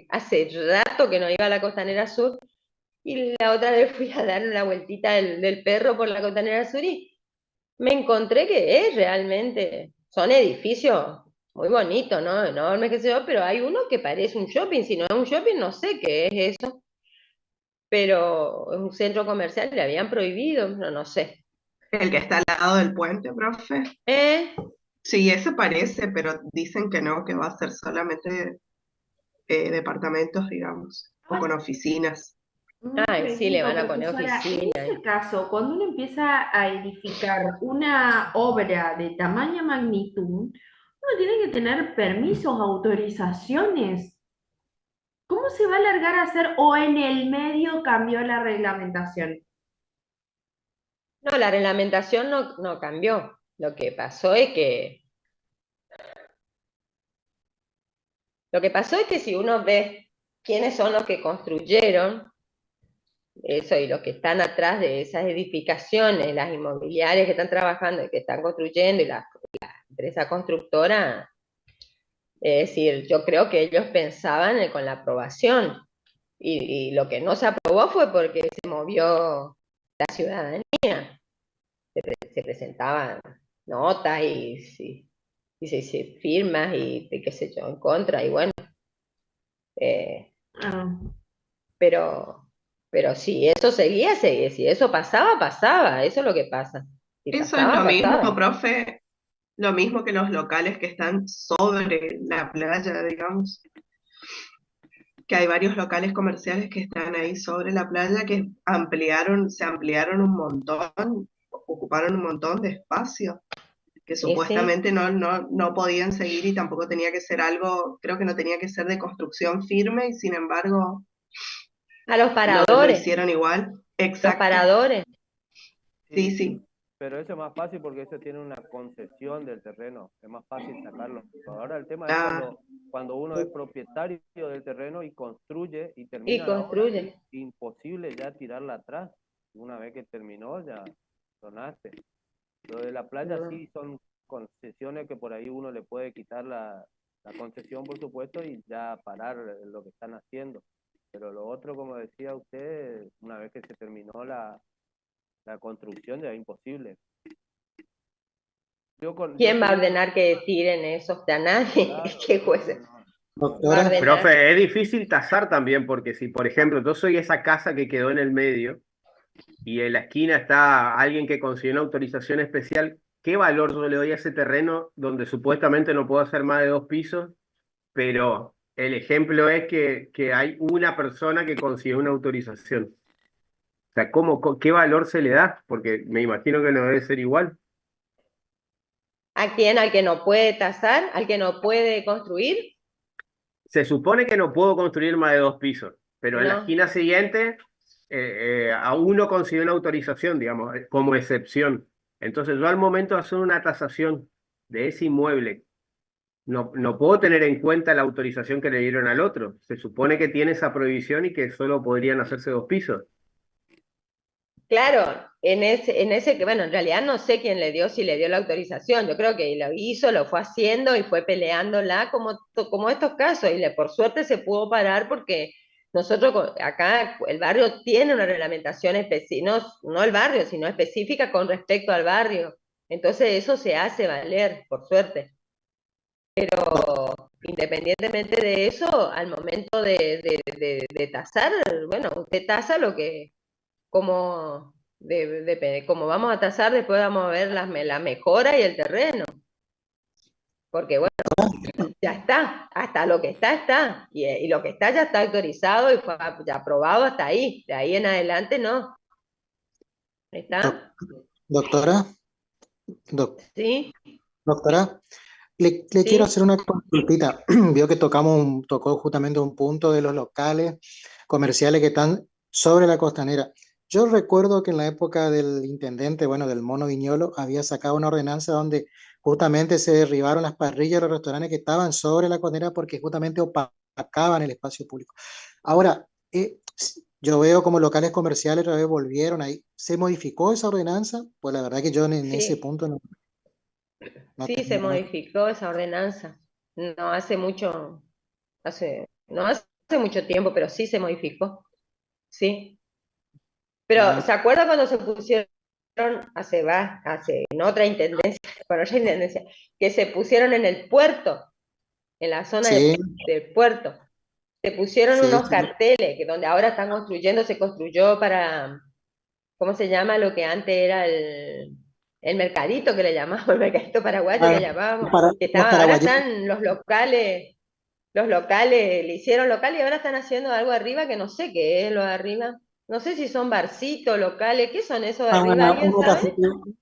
hace rato que no iba a la Costanera Sur y la otra vez fui a dar una vueltita del perro por la Costanera Sur y me encontré que es realmente, son edificios muy bonitos, ¿no? Enormes, qué sé yo, pero hay uno que parece un shopping, si no es un shopping no sé qué es eso, pero es un centro comercial, le habían prohibido, no, no sé. El que está al lado del puente, profe. ¿Eh? Sí, ese parece, pero dicen que no, que va a ser solamente departamentos, digamos, o con oficinas. Me Ay, sí, le pregunto, van a poner profesora, en oficina. ese caso, cuando uno empieza a edificar una obra de tamaña magnitud, uno tiene que tener permisos, autorizaciones. ¿Cómo se va a alargar a hacer o en el medio cambió la reglamentación? No, la reglamentación no cambió. Lo que pasó es que, lo que pasó es que si uno ve quiénes son los que construyeron eso y los que están atrás de esas edificaciones, las inmobiliarias que están trabajando y que están construyendo y la empresa constructora, es decir, yo creo que ellos pensaban con la aprobación y lo que no se aprobó fue porque se movió la ciudadanía, se presentaban notas y firmas y qué sé yo, en contra y bueno, eh, Ah, pero, pero si eso seguía, seguía, si eso pasaba, pasaba, eso es lo que pasa. Si Eso es pasaba, lo mismo, pasaba. profe, lo mismo que los locales que están sobre la playa, digamos, que hay varios locales comerciales que están ahí sobre la playa que se ampliaron un montón, ocuparon un montón de espacio, que Y sí, supuestamente no podían seguir y tampoco tenía que ser algo, creo que no tenía que ser de construcción firme y sin embargo a los lo paradores, hicieron igual. los Exacto, paradores, sí, Sí, sí. pero eso es más fácil porque eso tiene una concesión del terreno, es más fácil sacarlo. Ahora el tema es Ah, cuando uno es propietario del terreno y construye y y termina la obra, es construye. imposible ya tirarla atrás. Una vez que terminó, ya donaste. Lo de la playa No. sí son concesiones que por ahí uno le puede quitar la concesión, por supuesto, y ya parar lo que están haciendo. Pero lo otro, como decía usted, una vez que se terminó la construcción ya es imposible. Yo ¿Quién va a tuvimos, ordenar que tiren esos de a nadie? Es claro, que no, juez no, no. va a Doctora, ordenar. Profe, es difícil tasar también porque si, por ejemplo, yo soy esa casa que quedó en el medio y en la esquina está alguien que consiguió una autorización especial, ¿qué valor yo le doy a ese terreno donde supuestamente no puedo hacer más de 2 pisos? Pero el ejemplo es que hay una persona que consiguió una autorización. O sea, qué valor se le da? Porque me imagino que no debe ser igual. ¿A quién? ¿Al que no puede tasar? ¿Al que no puede construir? Se supone que no puedo construir más de 2 pisos, pero en la No. esquina siguiente a uno consiguió una autorización, digamos, como excepción. Entonces yo al momento de hacer una tasación de ese inmueble, no puedo tener en cuenta la autorización que le dieron al otro. Se supone que tiene esa prohibición y que solo podrían hacerse 2 pisos. Claro, en ese que, bueno, en realidad no sé quién le dio, si le dio la autorización. Yo creo que lo hizo, lo fue haciendo y fue peleándola como estos casos. Y por suerte se pudo parar porque nosotros acá el barrio tiene una reglamentación específica, no el barrio, sino específica con respecto al barrio. Entonces eso se hace valer, por suerte. doc- Independientemente de eso, al momento de tasar, bueno, usted tasa lo que como, como vamos a tasar, después vamos a ver la mejora y el terreno, porque bueno, ya está, hasta lo que está, está, y lo que está ya está autorizado y fue ya aprobado hasta ahí, de ahí en adelante no, doc- ¿está? doctora, doc- ¿Sí? doctora, le quiero ¿Sí? hacer una consultita. Vio que tocó justamente un punto de los locales comerciales que están sobre la costanera. Yo recuerdo que en la época del intendente, bueno, del Mono Viñolo, había sacado una ordenanza donde justamente se derribaron las parrillas de los restaurantes que estaban sobre la costanera porque justamente opacaban el espacio público. Ahora, yo veo como locales comerciales otra vez volvieron ahí. ¿Se modificó esa ordenanza? Pues la verdad que yo en ese Sí, punto no sí, se tengo conocimiento. modificó esa ordenanza, no hace mucho, no hace mucho tiempo, pero sí se modificó, ¿sí? Pero, ¿se acuerda cuando se pusieron en otra intendencia, que se pusieron en el puerto, en la zona Sí, del puerto? Se pusieron sí, unos carteles, que donde ahora están construyendo, se construyó para, ¿cómo se llama? Lo que antes era el mercadito que le llamamos, el mercadito paraguayo ah, le llamábamos, que los estaba, ahora paraguayitos. están los locales, le hicieron local y ahora están haciendo algo arriba que no sé qué es lo de arriba. No sé si son barcitos, locales, ¿qué son esos de arriba? ¿Alguien sabe?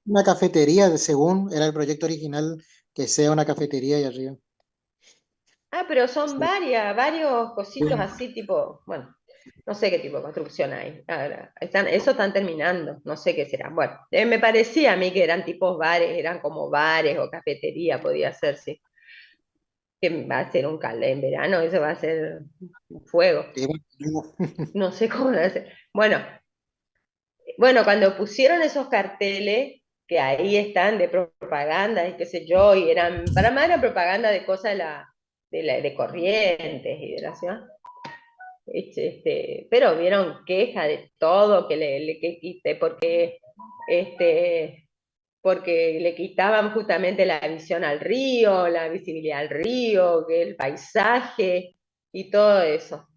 Una cafetería, según era el proyecto original, que sea una cafetería ahí arriba. Ah, pero son Sí, varios cositos sí. así, tipo, bueno, no sé qué tipo de construcción hay. Ahora, eso están terminando, no sé qué será. Bueno, me parecía a mí que eran tipos bares, eran como bares o cafetería, podía ser, sí. Que va a ser un calor en verano, eso va a ser un fuego. Sí, bueno, No sé cómo va a ser. Bueno, cuando pusieron esos carteles, que ahí están de propaganda y qué sé yo, y para más era propaganda de cosas de Corrientes y de la ciudad. Pero vieron queja de todo, que quite, porque le quitaban justamente la visión al río, la visibilidad al río, que el paisaje y todo eso.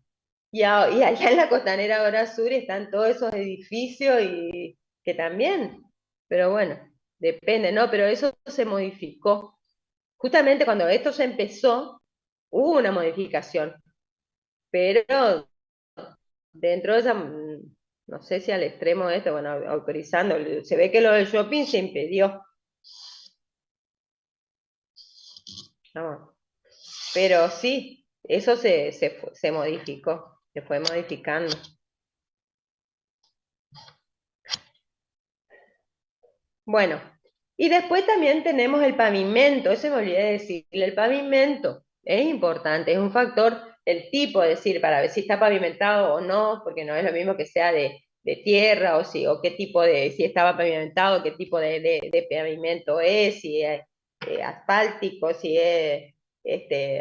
Y allá en la Costanera Hora Sur están todos esos edificios y que también, pero bueno, depende, ¿no? Pero eso se modificó. Justamente cuando esto se empezó, hubo una modificación, pero dentro de esa, no sé si al extremo de esto, bueno, autorizando, se ve que lo del shopping se impidió, ¿no? Pero sí, eso se modificó, se fue modificando. Bueno, y después también tenemos el pavimento, eso me olvidé de decirle, el pavimento es importante, es un factor, el tipo, es decir, para ver si está pavimentado o no, porque no es lo mismo que sea de tierra o qué tipo si estaba pavimentado, qué tipo de pavimento es, si es asfáltico, si es,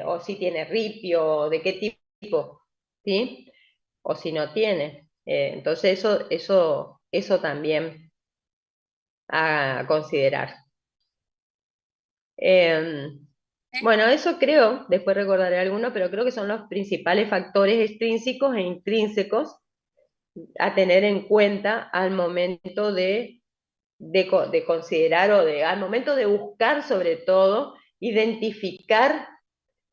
o si tiene ripio, de qué tipo, ¿sí? O si no tiene. Entonces eso también a considerar. Bueno, eso creo, después recordaré alguno, pero creo que son los principales factores extrínsecos e intrínsecos a tener en cuenta al momento de considerar al momento de buscar sobre todo, identificar,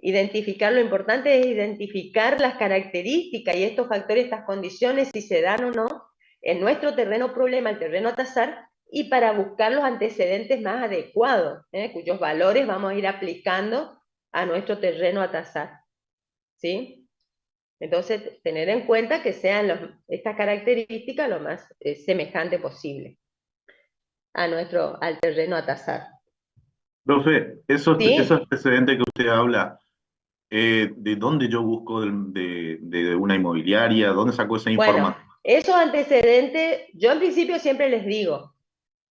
lo importante es identificar las características y estos factores, estas condiciones, si se dan o no en nuestro terreno problema, el terreno a tasar, y para buscar los antecedentes más adecuados, cuyos valores vamos a ir aplicando a nuestro terreno a tasar, ¿sí? Entonces, tener en cuenta que sean estas características lo más semejante posible al terreno a tasar. Profe, esos ¿Sí? antecedentes que usted habla, ¿de dónde yo busco de una inmobiliaria? ¿Dónde sacó esa Bueno, información? esos antecedentes, yo en principio siempre les digo,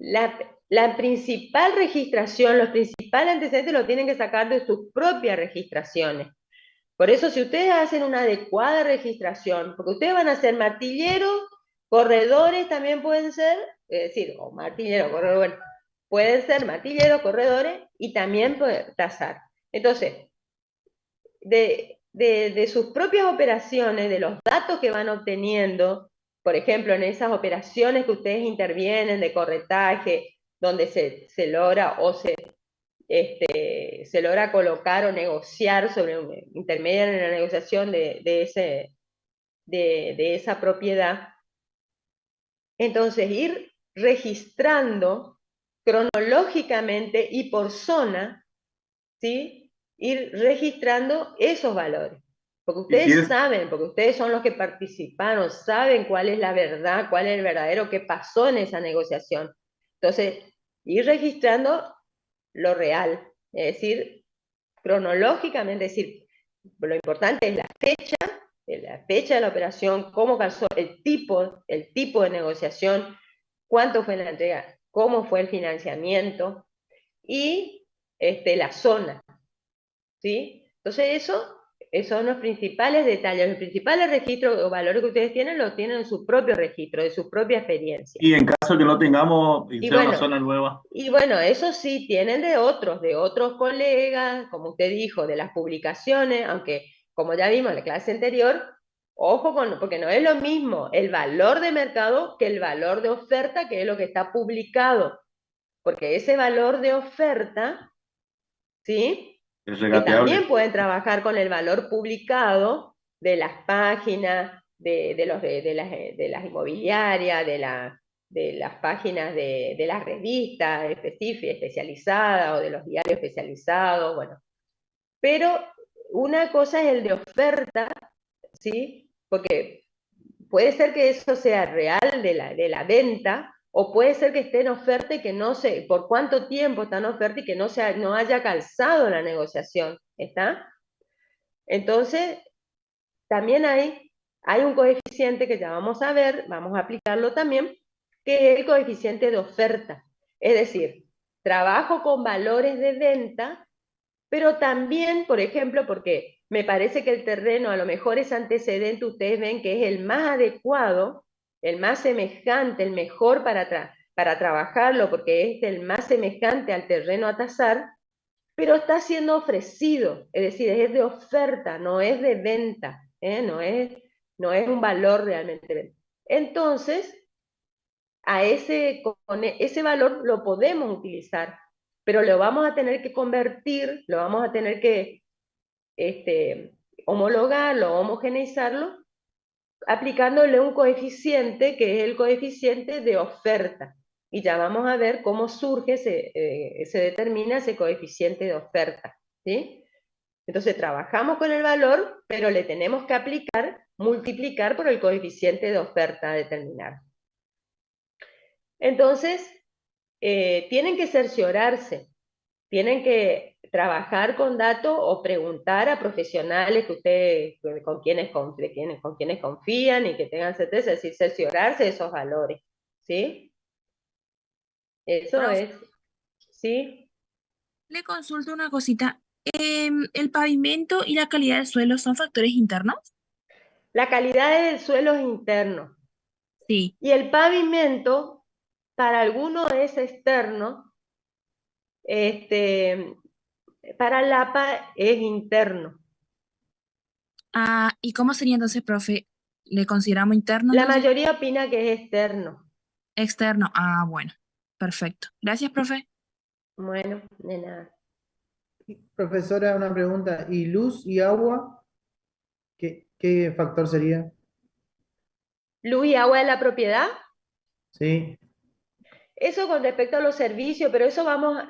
la principal registración, los principales antecedentes lo tienen que sacar de sus propias registraciones. Por eso, si ustedes hacen una adecuada registración, porque ustedes van a ser martilleros, corredores también pueden ser, es decir, o martilleros, corredores, bueno, pueden ser martilleros, corredores y también pueden tasar. Entonces, de sus propias operaciones, de los datos que van obteniendo, por ejemplo, en esas operaciones que ustedes intervienen de corretaje, donde se logra se logra colocar o negociar intermediar en la negociación de esa propiedad. Entonces, ir registrando cronológicamente y por zona, ¿sí? Ir registrando esos valores. Porque Y si ustedes es, saben, porque ustedes son los que participaron, saben cuál es la verdad, cuál es el verdadero que pasó en esa negociación. Entonces, ir registrando lo real, es decir, cronológicamente, es decir, lo importante es la fecha de la operación, cómo pasó, el tipo de negociación, cuánto fue la entrega, cómo fue el financiamiento y la zona, ¿sí? Entonces eso son los principales detalles, los principales registros o valores que ustedes tienen, los tienen en su propio registro, de su propia experiencia. Y en caso que no tengamos y Y sea una bueno, zona nueva, Y bueno, eso sí, tienen de otros colegas, como usted dijo, de las publicaciones, aunque como ya vimos en la clase anterior, ojo con, porque no es lo mismo el valor de mercado que el valor de oferta, que es lo que está publicado, porque ese valor de oferta, ¿sí? es Que regateable. también pueden trabajar con el valor publicado de las páginas, de las inmobiliarias, de las páginas de las revistas especializadas o de los diarios especializados, bueno. Pero una cosa es el de oferta, ¿sí? Porque puede ser que eso sea real de la venta, o puede ser que esté en oferta y que no sé por cuánto tiempo está en oferta y que no haya calzado la negociación, ¿está? Entonces, también hay un coeficiente que ya vamos a ver, vamos a aplicarlo también, que es el coeficiente de oferta. Es decir, trabajo con valores de venta, pero también, por ejemplo, porque me parece que el terreno, a lo mejor ese antecedente, ustedes ven que es el más adecuado, el más semejante, el mejor para trabajarlo, porque es el más semejante al terreno a tasar, pero está siendo ofrecido, es decir, es de oferta, no es de venta, ¿eh? No es un valor realmente de venta. Entonces, con ese valor lo podemos utilizar, pero lo vamos a tener que convertir, lo vamos a tener que homologarlo, homogeneizarlo, aplicándole un coeficiente que es el coeficiente de oferta. Y ya vamos a ver cómo surge, se determina ese coeficiente de oferta, ¿sí? Entonces trabajamos con el valor, pero le tenemos que multiplicar por el coeficiente de oferta determinado. Entonces, tienen que cerciorarse, tienen que trabajar con datos o preguntar a profesionales con quienes confían y que tengan certeza, es decir, cerciorarse de esos valores, ¿sí? Eso Profe, es, ¿sí? le consulto una cosita. ¿El pavimento y la calidad del suelo son factores internos? La calidad del suelo es interno Sí. y el pavimento, para algunos es externo, para el APA es interno. Ah, ¿y cómo sería entonces, profe? ¿Le consideramos interno La entonces? mayoría opina que es externo. Externo. Ah, bueno. Perfecto. Gracias, profe. Bueno, de nada. Profesora, una pregunta. ¿Y luz y agua? ¿Qué factor sería? Luz y agua de la propiedad. Sí. Eso con respecto a los servicios, pero eso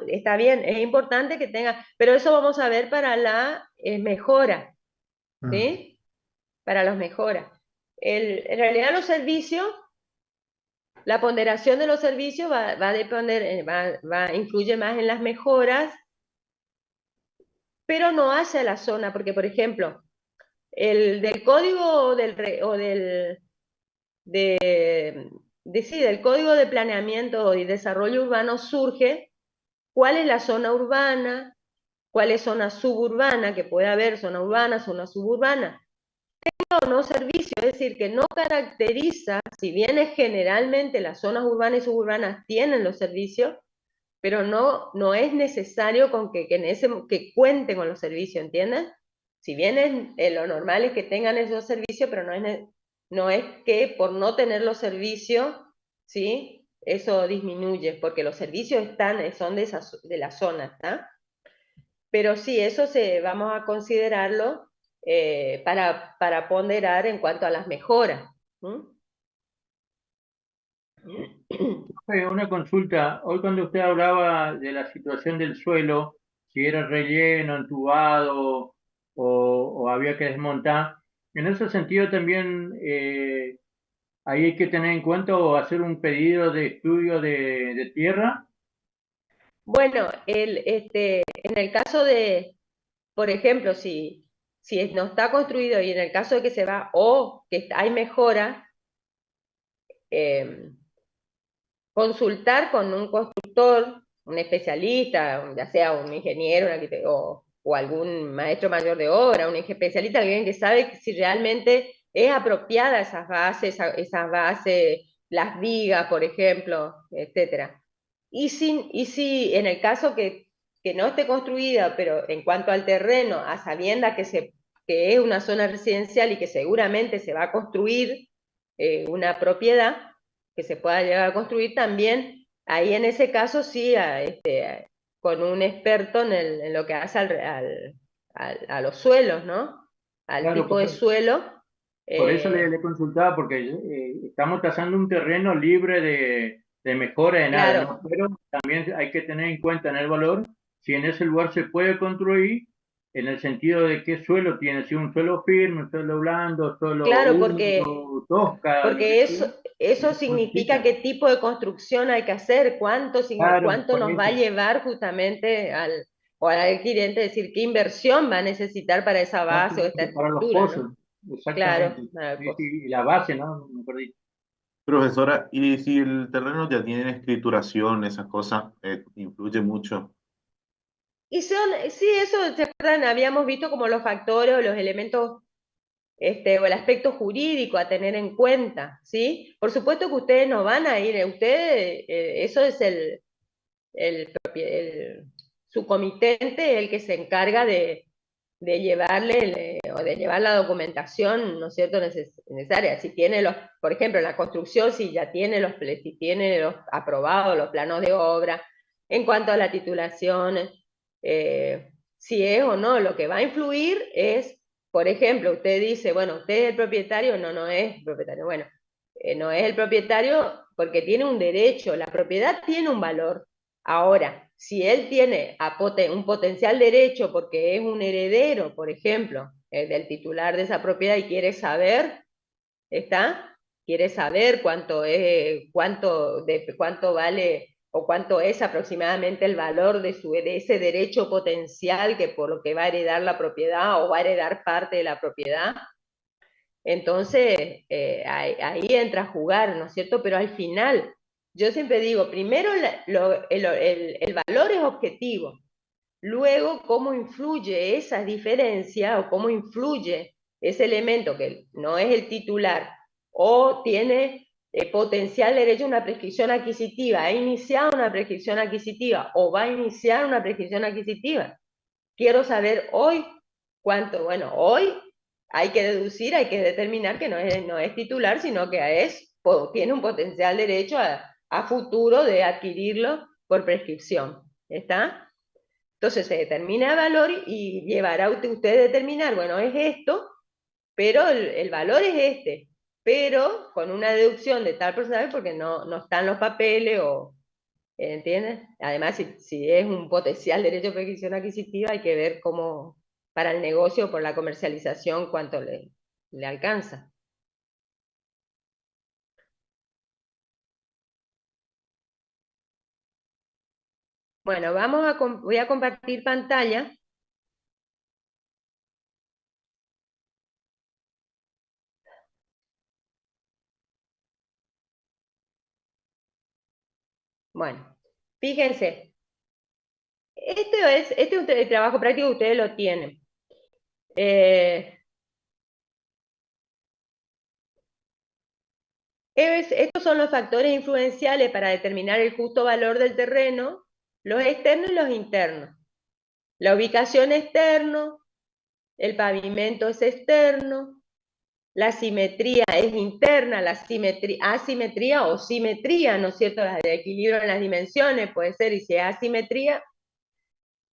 está bien, es importante que tenga, pero eso vamos a ver para la mejora, Ah, ¿sí? Para las mejoras. En realidad los servicios, la ponderación de los servicios va a depender, influye más en las mejoras, pero no hacia la zona, porque por ejemplo, el del código del código de planeamiento y desarrollo urbano surge cuál es la zona urbana, cuál es zona suburbana, que puede haber zona urbana, zona suburbana, o no servicio, es decir, que no caracteriza, si bien es generalmente las zonas urbanas y suburbanas tienen los servicios, pero no es necesario que cuenten con los servicios, ¿entienden? Si bien lo normal es que tengan esos servicios, pero no es que por no tener los servicios, ¿sí? Eso disminuye, porque los servicios son de la zona, ¿está? Pero sí, vamos a considerarlo para ponderar en cuanto a las mejoras. Profe, una consulta. Hoy cuando usted hablaba de la situación del suelo, si era relleno, entubado o había que desmontar, en ese sentido también ahí hay que tener en cuenta o hacer un pedido de estudio de tierra. Bueno, en el caso por ejemplo, si no está construido y en el caso de que se va o que hay mejora, consultar con un constructor, un especialista, ya sea un ingeniero, un arquitecto, o algún maestro mayor de obra, un especialista, alguien que sabe si realmente es apropiada esas bases, las vigas, por ejemplo, etcétera. Y si en el caso que no esté construida, pero en cuanto al terreno, a sabiendas que es una zona residencial y que seguramente se va a construir una propiedad que se pueda llegar a construir también, ahí en ese caso sí, con un experto en lo que hace a los suelos, ¿no? Al Claro, tipo de suelo. por eso le consultaba, porque estamos trazando un terreno libre de mejora de nada, Claro. ¿no? Pero también hay que tener en cuenta en el valor si en ese lugar se puede construir, en el sentido de qué suelo tiene, si un suelo firme, un suelo blando, suelo Claro, húmedo, tosca, lo porque que sea. eso significa qué tipo de construcción hay que hacer, cuánto Claro, por nos va a eso. llevar justamente al adquirente, es decir, qué inversión va a necesitar para esa base o esta Para los estructura, pozos, ¿no? exactamente. Claro, para el Sí, pozo. sí, y la base, ¿no? Mejor dicho. Profesora, y si el terreno ya tiene escrituración, esas cosas, influye mucho. Y sí, eso, ¿se acuerdan? Habíamos visto como los factores o los elementos, o el aspecto jurídico a tener en cuenta, ¿sí? Por supuesto que ustedes no van a ir, ustedes, eso es su comitente, el que se encarga de llevarle o de llevar la documentación, ¿no es cierto?, necesaria. Si tiene por ejemplo, la construcción, si ya tiene si tiene los aprobados, los planos de obra, en cuanto a la titulación, si es o no, lo que va a influir es, por ejemplo, usted dice, bueno, usted es el propietario, no es el propietario, bueno, no es el propietario porque tiene un derecho, la propiedad tiene un valor. Ahora, si él tiene un potencial derecho porque es un heredero, por ejemplo, del titular de esa propiedad y quiere saber, quiere saber cuánto vale o cuánto es aproximadamente el valor de ese derecho potencial que por lo que va a heredar la propiedad o va a heredar parte de la propiedad. Entonces, ahí entra a jugar, ¿no es cierto? Pero al final, yo siempre digo, primero el valor es objetivo, luego cómo influye esa diferencia o cómo influye ese elemento que no es el titular o tiene potencial derecho a una prescripción adquisitiva, ha iniciado una prescripción adquisitiva o va a iniciar una prescripción adquisitiva. Quiero saber hoy cuánto, bueno, hoy hay que deducir, hay que determinar que no es titular, sino que tiene un potencial derecho a futuro de adquirirlo por prescripción. ¿Está? Entonces se determina el valor y llevará usted a determinar, bueno, es esto, pero el valor es este, pero con una deducción de tal porcentaje porque no están los papeles o... ¿Entiendes? Además, si es un potencial derecho de prescripción adquisitiva, hay que ver cómo, para el negocio, por la comercialización, cuánto le alcanza. Bueno, voy a compartir pantalla. Bueno, fíjense, este es el trabajo práctico, ustedes lo tienen. Estos son los factores influenciales para determinar el justo valor del terreno, los externos y los internos. La ubicación externo, el pavimento es externo, la simetría es interna, la asimetría o simetría, ¿no es cierto? El equilibrio en las dimensiones puede ser, y si es asimetría,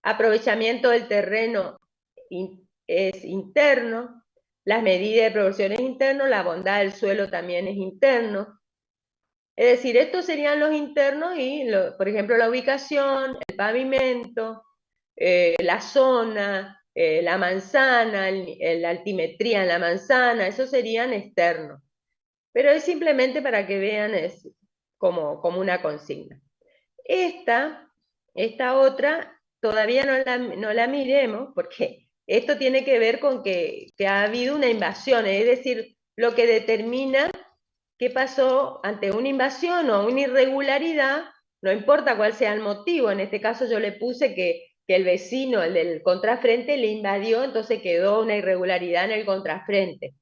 aprovechamiento del terreno es interno, las medidas de proporción es interno, la bondad del suelo también es interno. Es decir, estos serían los internos y, por ejemplo, la ubicación, el pavimento, la zona, la manzana, la altimetría en la manzana, esos serían externos. Pero es simplemente para que vean, es como una consigna. Esta otra, todavía no la miremos, porque esto tiene que ver con que ha habido una invasión, es decir, lo que determina qué pasó ante una invasión o una irregularidad, no importa cuál sea el motivo, en este caso yo le puse que que el vecino, el del contrafrente, le invadió, entonces quedó una irregularidad en el contrafrente.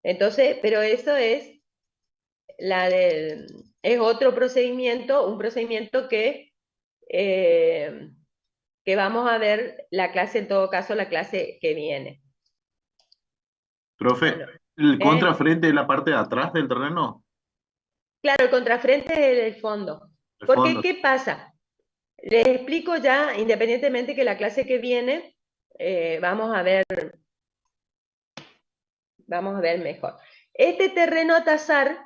Entonces, pero eso es es otro procedimiento, un procedimiento que vamos a ver la clase, en todo caso, la clase que viene. Profe, Bueno, ¿el contrafrente es la parte de atrás del terreno? claro, el contrafrente es el fondo. El Porque, fondo. ¿qué pasa? Les explico ya, independientemente que la clase que viene, vamos a ver mejor. Este terreno a tasar,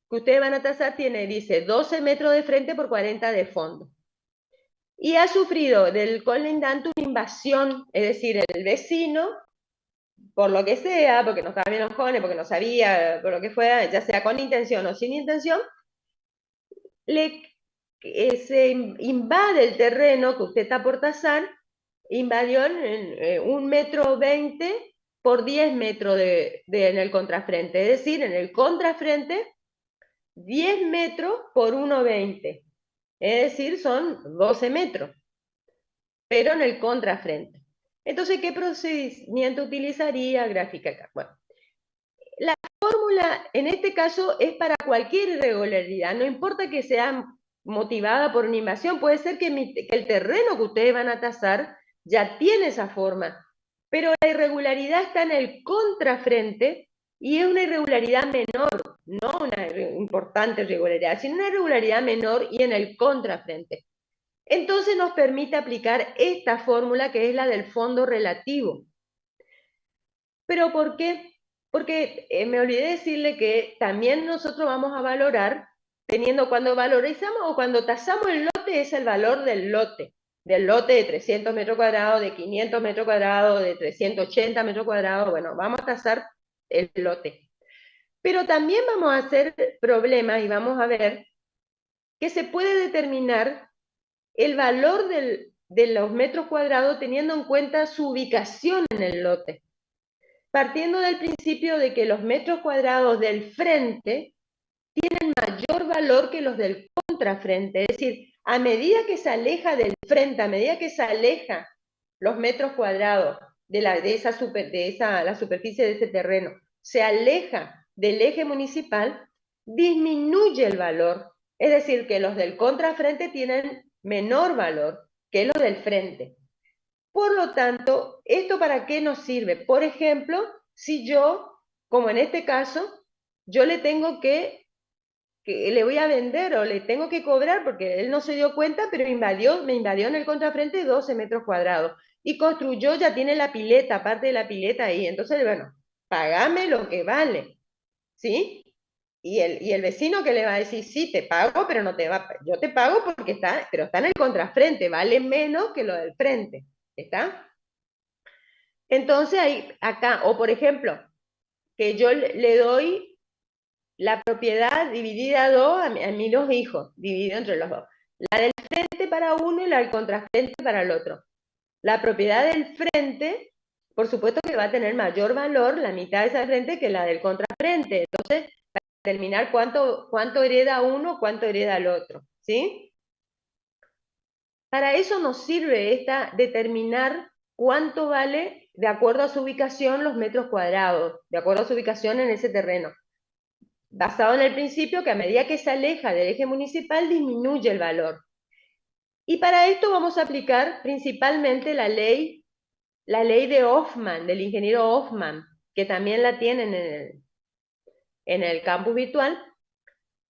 que ustedes van a tasar, dice 12 metros de frente por 40 de fondo. Y ha sufrido del colindante una invasión, es decir, el vecino, por lo que sea, porque no estaba bien los jóvenes, porque no sabía, por lo que fuera, ya sea con intención o sin intención, se invade el terreno que usted está por tasar, invadió en 1,20 m por 10 metros en el contrafrente, es decir, en el contrafrente 10 metros por 1,20, es decir, son 12 metros, pero en el contrafrente. Entonces, ¿qué procedimiento utilizaría? Gráfica acá. Bueno, la fórmula en este caso es para cualquier irregularidad, no importa que sea motivada por una invasión, puede ser que el terreno que ustedes van a tasar ya tiene esa forma, pero la irregularidad está en el contrafrente y es una irregularidad menor, no una importante irregularidad, sino una irregularidad menor y en el contrafrente. Entonces nos permite aplicar esta fórmula que es la del fondo relativo. ¿Pero por qué? Porque me olvidé decirle que también nosotros vamos a valorar, cuando valorizamos o cuando tasamos el lote, es el valor del lote de 300 metros cuadrados, de 500 metros cuadrados, de 380 metros cuadrados, bueno, vamos a tasar el lote. Pero también vamos a hacer problemas y vamos a ver que se puede determinar el valor de los metros cuadrados teniendo en cuenta su ubicación en el lote, partiendo del principio de que los metros cuadrados del frente tienen mayor valor que los del contrafrente, es decir, a medida que se aleja del frente, a medida que se aleja los metros cuadrados de la superficie de ese terreno, se aleja del eje municipal, disminuye el valor, es decir, que los del contrafrente tienen menor valor que los del frente. Por lo tanto, ¿esto para qué nos sirve? Por ejemplo, si yo, como en este caso, yo le tengo que le voy a vender o le tengo que cobrar porque él no se dio cuenta, pero me invadió en el contrafrente 12 metros cuadrados y construyó, ya tiene la pileta, parte de la pileta ahí. Entonces, bueno, pagame lo que vale, ¿sí? Y el vecino que le va a decir, sí, te pago, pero no te va, yo te pago porque está en el contrafrente, vale menos que lo del frente, ¿está? Entonces, acá, o por ejemplo, que yo le doy la propiedad dividida a dos a mis dos hijos, dividido entre los dos. La del frente para uno y la del contrafrente para el otro. La propiedad del frente, por supuesto que va a tener mayor valor la mitad de esa frente que la del contrafrente. Entonces, para determinar cuánto hereda uno, cuánto hereda el otro, ¿sí? Para eso nos sirve determinar cuánto vale, de acuerdo a su ubicación, los metros cuadrados, de acuerdo a su ubicación en ese terreno, basado en el principio que a medida que se aleja del eje municipal disminuye el valor. Y para esto vamos a aplicar principalmente la ley de Hoffman, del ingeniero Hoffman, que también la tienen en el campus virtual,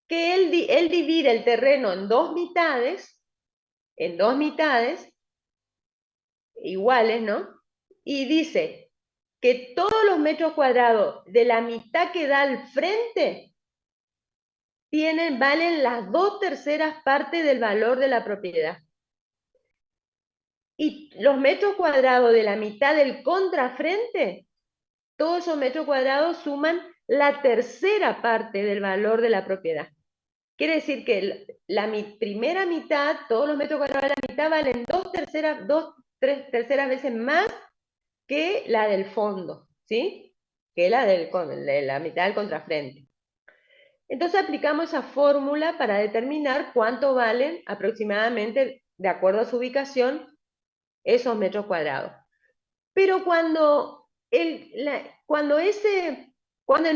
que él divide el terreno en dos mitades iguales, ¿no? Y dice que todos los metros cuadrados de la mitad que da al frente valen las 2/3 partes del valor de la propiedad. Y los metros cuadrados de la mitad del contrafrente, todos esos metros cuadrados suman la 1/3 parte del valor de la propiedad. Quiere decir que la primera mitad, todos los metros cuadrados de la mitad valen 2/3 veces más que la del fondo, ¿sí? Que de la mitad del contrafrente. Entonces aplicamos esa fórmula para determinar cuánto valen aproximadamente, de acuerdo a su ubicación, esos metros cuadrados. Pero cuando la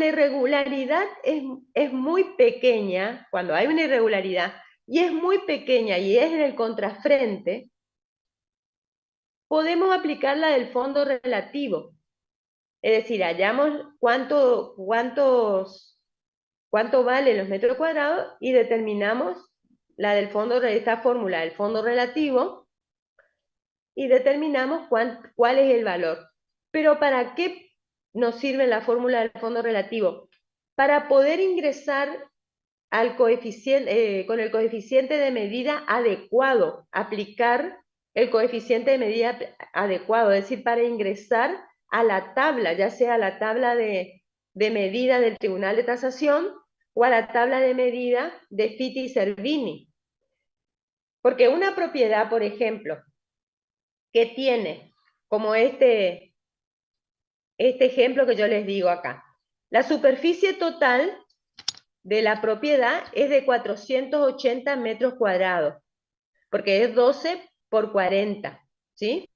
irregularidad es muy pequeña, cuando hay una irregularidad y es muy pequeña y es en el contrafrente, podemos aplicar la del fondo relativo. Es decir, hallamos cuánto valen los metros cuadrados y determinamos esta fórmula del fondo relativo y determinamos cuál es el valor. Pero ¿para qué nos sirve la fórmula del fondo relativo? Para poder ingresar al coeficiente, con el coeficiente de medida adecuado, aplicar el coeficiente de medida adecuado, es decir, para ingresar a la tabla, ya sea la tabla de medida del Tribunal de Tasación o a la tabla de medida de Fitti y Servini. Porque una propiedad, por ejemplo, que tiene, como este ejemplo que yo les digo acá, la superficie total de la propiedad es de 480 metros cuadrados, porque es 12 por 40, ¿sí?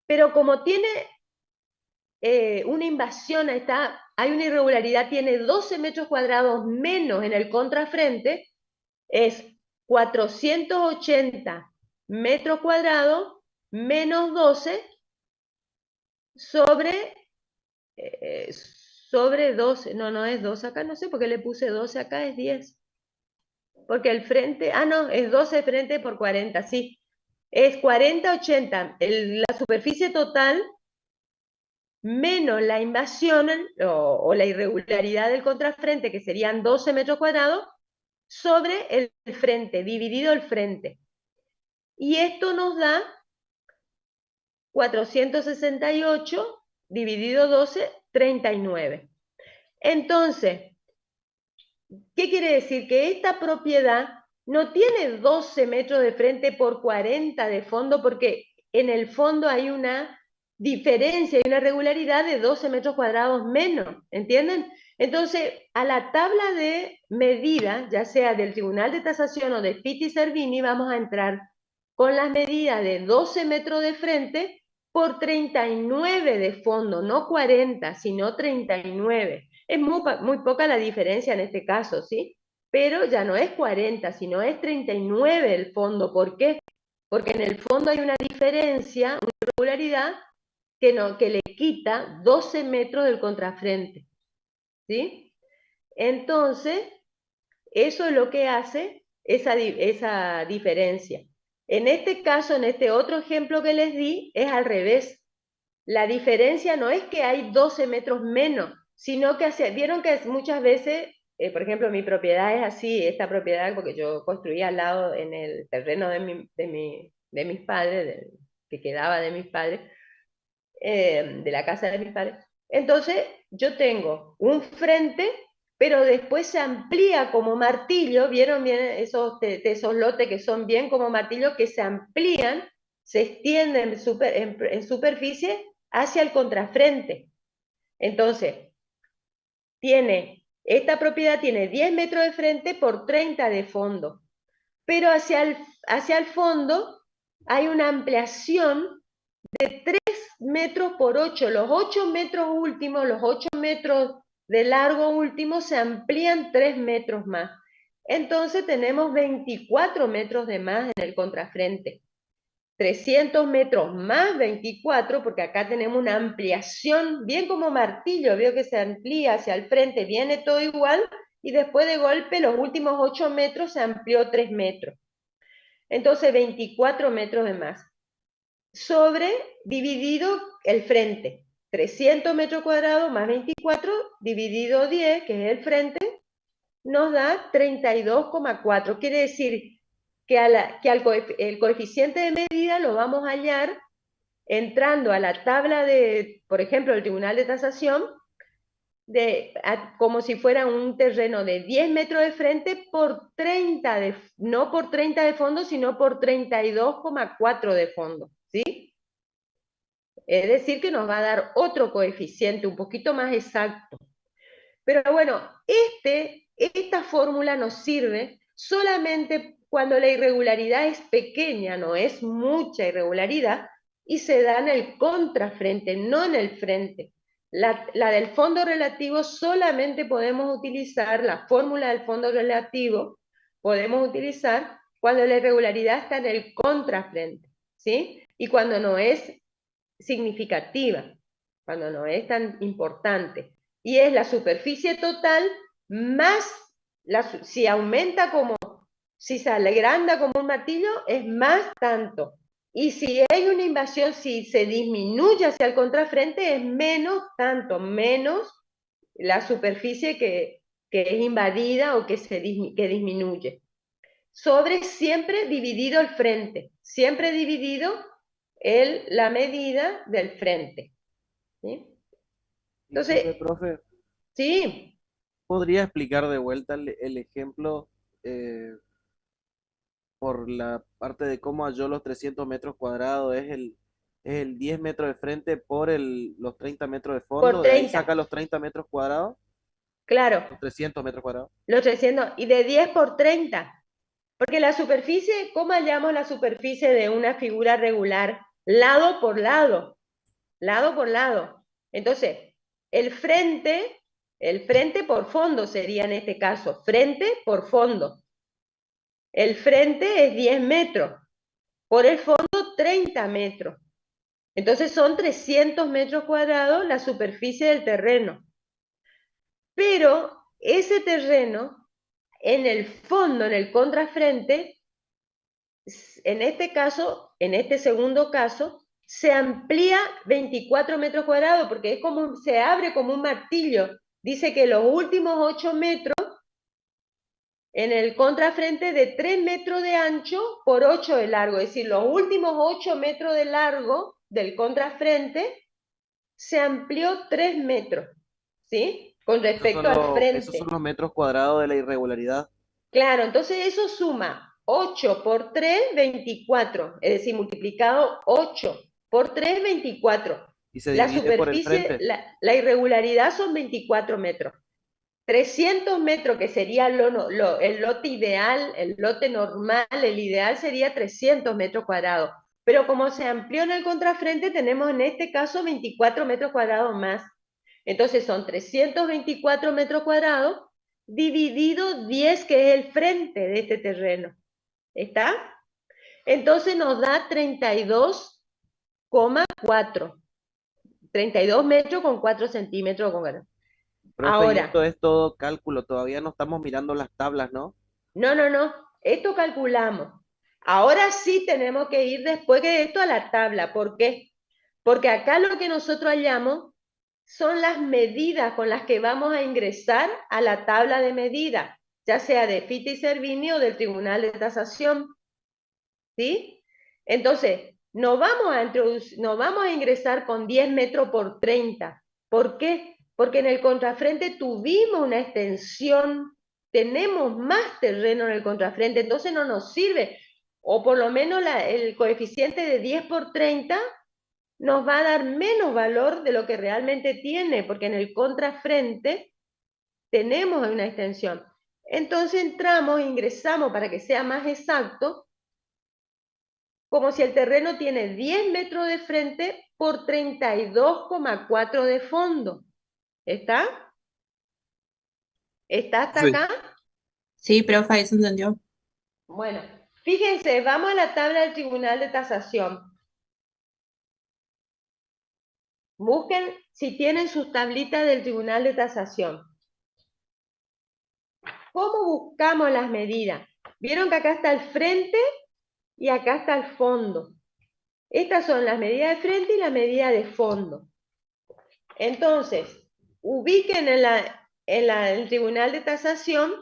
Pero como tiene una invasión, hay una irregularidad, tiene 12 metros cuadrados menos en el contrafrente, es 480 metros cuadrados menos 12 sobre 12, no es 12 acá, no sé por qué le puse 12 acá, es 10. Porque el frente, no, es 12 frente por 40, sí. Es 40, 80, la superficie total menos la invasión o la irregularidad del contrafrente, que serían 12 metros cuadrados, sobre el frente, dividido el frente. Y esto nos da 468 dividido 12, 39. Entonces, ¿qué quiere decir? Que esta propiedad no tiene 12 metros de frente por 40 de fondo, porque en el fondo hay una diferencia, hay una regularidad de 12 metros cuadrados menos, ¿entienden? Entonces, a la tabla de medida, ya sea del Tribunal de Tasación o de Fitti y Servini, vamos a entrar con las medidas de 12 metros de frente por 39 de fondo, no 40, sino 39. Es muy poca la diferencia en este caso, ¿sí? Pero ya no es 40, sino es 39 el fondo. ¿Por qué? Porque en el fondo hay una diferencia, una irregularidad, que le quita 12 metros del contrafrente, ¿sí? Entonces, eso es lo que hace esa diferencia. En este caso, en este otro ejemplo que les di, es al revés. La diferencia no es que hay 12 metros menos, sino que vieron que muchas veces, por ejemplo, mi propiedad es así, esta propiedad, porque yo construí al lado en el terreno de mis padres, que quedaba de mis padres, de la casa de mis padres. Entonces, yo tengo un frente, pero después se amplía como martillo, ¿vieron bien esos lotes que son bien como martillo, que se amplían, se extienden en superficie hacia el contrafrente? Entonces, esta propiedad tiene 10 metros de frente por 30 de fondo, pero hacia el fondo hay una ampliación de 3 metros por 8. Los 8 metros últimos, los 8 metros de largo último se amplían 3 metros más. Entonces tenemos 24 metros de más en el contrafrente. 300 metros más 24, porque acá tenemos una ampliación, bien como martillo, veo que se amplía hacia el frente, viene todo igual, y después de golpe los últimos 8 metros se amplió 3 metros. Entonces 24 metros de más. Dividido el frente. 300 metros cuadrados más 24 dividido 10, que es el frente, nos da 32,4. Quiere decir que el coeficiente de medida lo vamos a hallar entrando a la tabla de, por ejemplo, el Tribunal de Tasación, como si fuera un terreno de 10 metros de frente por 30 no por 30 de fondo, sino por 32,4 de fondo, ¿sí? Es decir, que nos va a dar otro coeficiente un poquito más exacto. Pero bueno, esta fórmula nos sirve solamente cuando la irregularidad es pequeña, no es mucha irregularidad, y se da en el contrafrente, no en el frente. La del fondo relativo solamente podemos utilizar, la fórmula del fondo relativo, podemos utilizar cuando la irregularidad está en el contrafrente, ¿sí? Y cuando no es significativa, cuando no es tan importante. Y es la superficie total más, si aumenta como, si se agranda como un martillo, es más tanto. Y si hay una invasión, si se disminuye hacia el contrafrente, es menos tanto, menos la superficie que es invadida o que disminuye. Sobre siempre dividido el frente, siempre dividido la medida del frente. ¿Sí? Entonces, Profe, sí, ¿podría explicar de vuelta el ejemplo por la parte de cómo halló los 300 metros cuadrados? Es el 10 metros de frente por los 30 metros de por fondo, de ahí 30, saca los 30 metros cuadrados, claro, los 300 metros cuadrados. los 300, y de 10 por 30. Porque la superficie, ¿cómo hallamos la superficie de una figura regular? Lado por lado, lado por lado. Entonces, el frente por fondo sería en este caso, frente por fondo. El frente es 10 metros, por el fondo 30 metros. Entonces son 300 metros cuadrados la superficie del terreno. Pero ese terreno, en el fondo, en el contrafrente, en este caso, en este segundo caso, se amplía 24 metros cuadrados, porque es como, se abre como un martillo. Dice que los últimos 8 metros, en el contrafrente de 3 metros de ancho por 8 de largo, es decir, los últimos 8 metros de largo del contrafrente se amplió 3 metros, ¿sí? Con respecto al frente. Esos son los metros cuadrados de la irregularidad. Claro, entonces eso suma 8 por 3, 24, es decir, multiplicado 8 por 3, 24. Y se La divide por el superficie, frente. la irregularidad son 24 metros. 300 metros, que sería el lote ideal, el lote normal, el ideal sería 300 metros cuadrados. Pero como se amplió en el contrafrente, tenemos en este caso 24 metros cuadrados más. Entonces son 324 metros cuadrados dividido 10, que es el frente de este terreno. ¿Está? Entonces nos da 32,4. 32 metros con 4 centímetros. Profe, Ahora, esto es todo cálculo, todavía no estamos mirando las tablas, ¿no? no, esto calculamos. Ahora sí tenemos que ir después de esto a la tabla. ¿Por qué? Porque acá lo que nosotros hallamos son las medidas con las que vamos a ingresar a la tabla de medidas, ya sea de Fita y Cervini o del Tribunal de Tasación. ¿Sí? Entonces, no vamos a ingresar con 10 metros por 30. ¿Por qué? Porque en el contrafrente tuvimos una extensión, tenemos más terreno en el contrafrente, entonces no nos sirve. O por lo menos el coeficiente de 10 por 30 nos va a dar menos valor de lo que realmente tiene, porque en el contrafrente tenemos una extensión. Entonces ingresamos para que sea más exacto, como si el terreno tiene 10 metros de frente por 32,4 de fondo. ¿Está? ¿Está hasta Sí. acá? Sí, profe, ahí se entendió. Bueno, fíjense, vamos a la tabla del Tribunal de Tasación. Busquen si tienen sus tablitas del Tribunal de Tasación. ¿Cómo buscamos las medidas? Vieron que acá está el frente y acá está el fondo. Estas son las medidas de frente y la medida de fondo. Entonces, ubiquen en el Tribunal de Tasación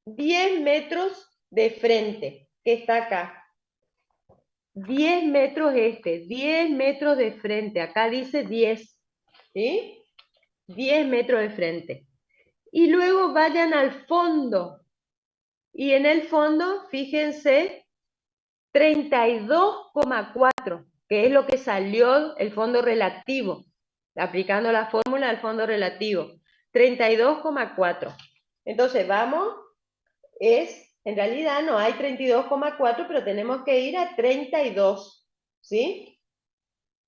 10 metros de frente, que está acá. 10 metros 10 metros de frente. Acá dice 10, ¿sí? 10 metros de frente. Y luego vayan al fondo. Y en el fondo, fíjense, 32,4, que es lo que salió el fondo relativo, aplicando la fórmula del fondo relativo. 32,4. Entonces, vamos en realidad no hay 32,4, pero tenemos que ir a 32, ¿sí?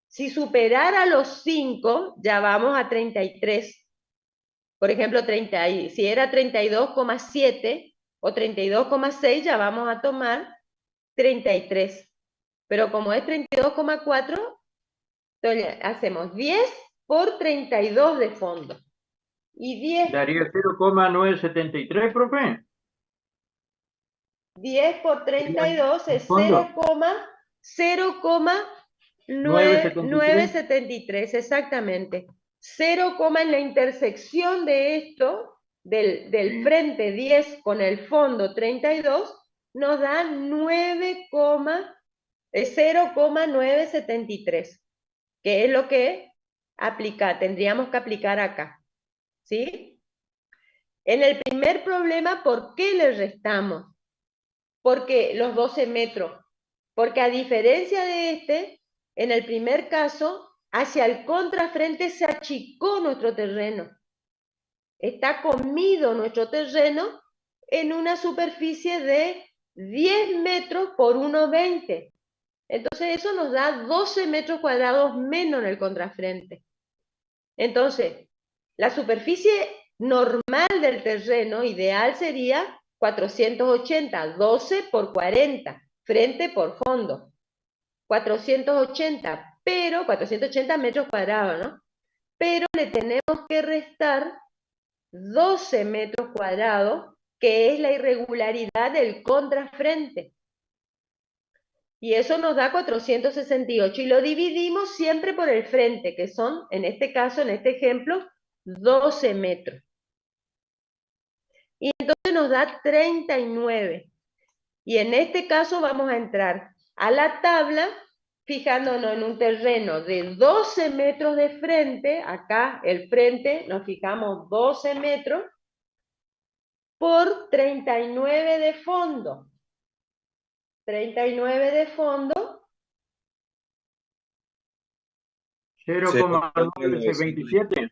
Si superara los 5, ya vamos a 33. Por ejemplo, si era 32,7 o 32,6, ya vamos a tomar 33. Pero como es 32,4, entonces hacemos 10 por 32 de fondo. Y 10 Daría 0,973, profe. 10 por 32 es Fondo. 0,0973, exactamente. 0, en la intersección de esto, del frente 10 con el fondo 32, nos da 0,973, que es lo que tendríamos que aplicar acá. ¿Sí? En el primer problema, ¿por qué le restamos? Porque los 12 metros. Porque a diferencia de este, en el primer caso, hacia el contrafrente se achicó nuestro terreno. Está comido nuestro terreno en una superficie de 10 metros por 1,20. Entonces eso nos da 12 metros cuadrados menos en el contrafrente. Entonces, la superficie normal del terreno ideal sería 480, 12 por 40, frente por fondo. 480, pero 480 metros cuadrados, ¿no? Pero le tenemos que restar 12 metros cuadrados, que es la irregularidad del contrafrente. Y eso nos da 468. Y lo dividimos siempre por el frente, que son, en este caso, en este ejemplo, 12 metros. Y entonces nos da 39. Y en este caso vamos a entrar a la tabla fijándonos en un terreno de 12 metros de frente. Acá el frente nos fijamos 12 metros por 39 de fondo. 39 de fondo. 0,927.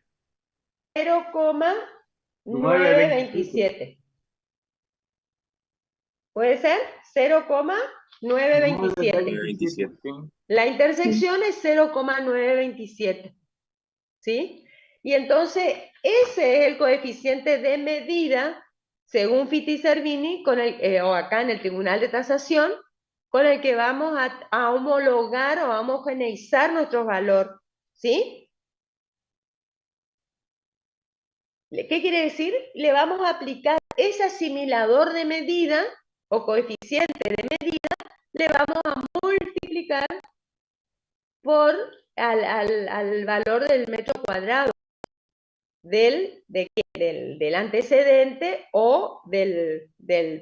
0,927. ¿Puede ser? 0,927. La intersección es 0,927. ¿Sí? Y entonces ese es el coeficiente de medida, según Fitti Cervini, o acá en el Tribunal de Tasación, con el que vamos a homologar o a homogeneizar nuestro valor. ¿Sí? ¿Qué quiere decir? Le vamos a aplicar ese asimilador de medida o coeficiente de medida, le vamos a multiplicar por al valor del metro cuadrado del antecedente o del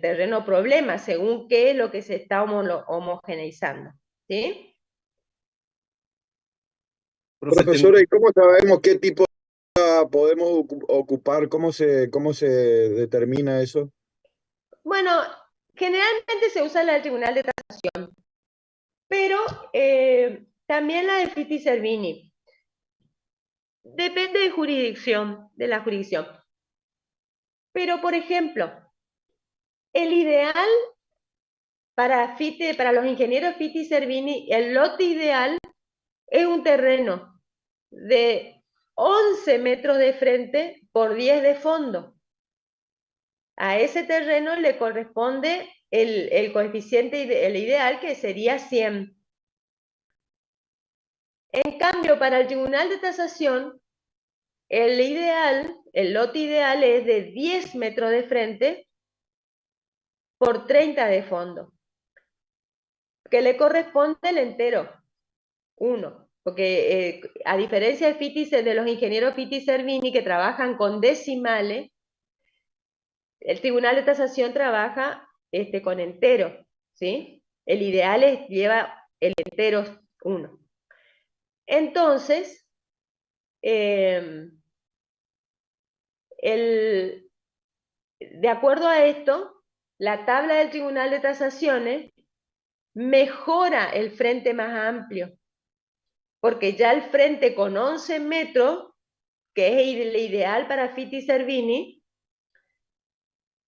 terreno problema, según qué es lo que se está homogeneizando. ¿Sí? Profesora, ¿y cómo sabemos qué tipo podemos ocupar? ¿Cómo se determina eso? Bueno, generalmente se usa la del Tribunal de Tasación, pero también la de Fitti Cervini. Depende de la jurisdicción. Pero, por ejemplo, el ideal para los ingenieros Fitti Cervini, el lote ideal es un terreno de 11 metros de frente por 10 de fondo. A ese terreno le corresponde el coeficiente, el ideal, que sería 100. En cambio, para el Tribunal de Tasación, el lote ideal es de 10 metros de frente por 30 de fondo, que le corresponde el entero, 1. Porque a diferencia de los ingenieros Fitti Cervini, que trabajan con decimales, el Tribunal de Tasación trabaja con entero, ¿sí? El ideal lleva el entero 1. Entonces, de acuerdo a esto, la tabla del Tribunal de Tasaciones mejora el frente más amplio, porque ya el frente con 11 metros, que es el ideal para Fitti Cervini,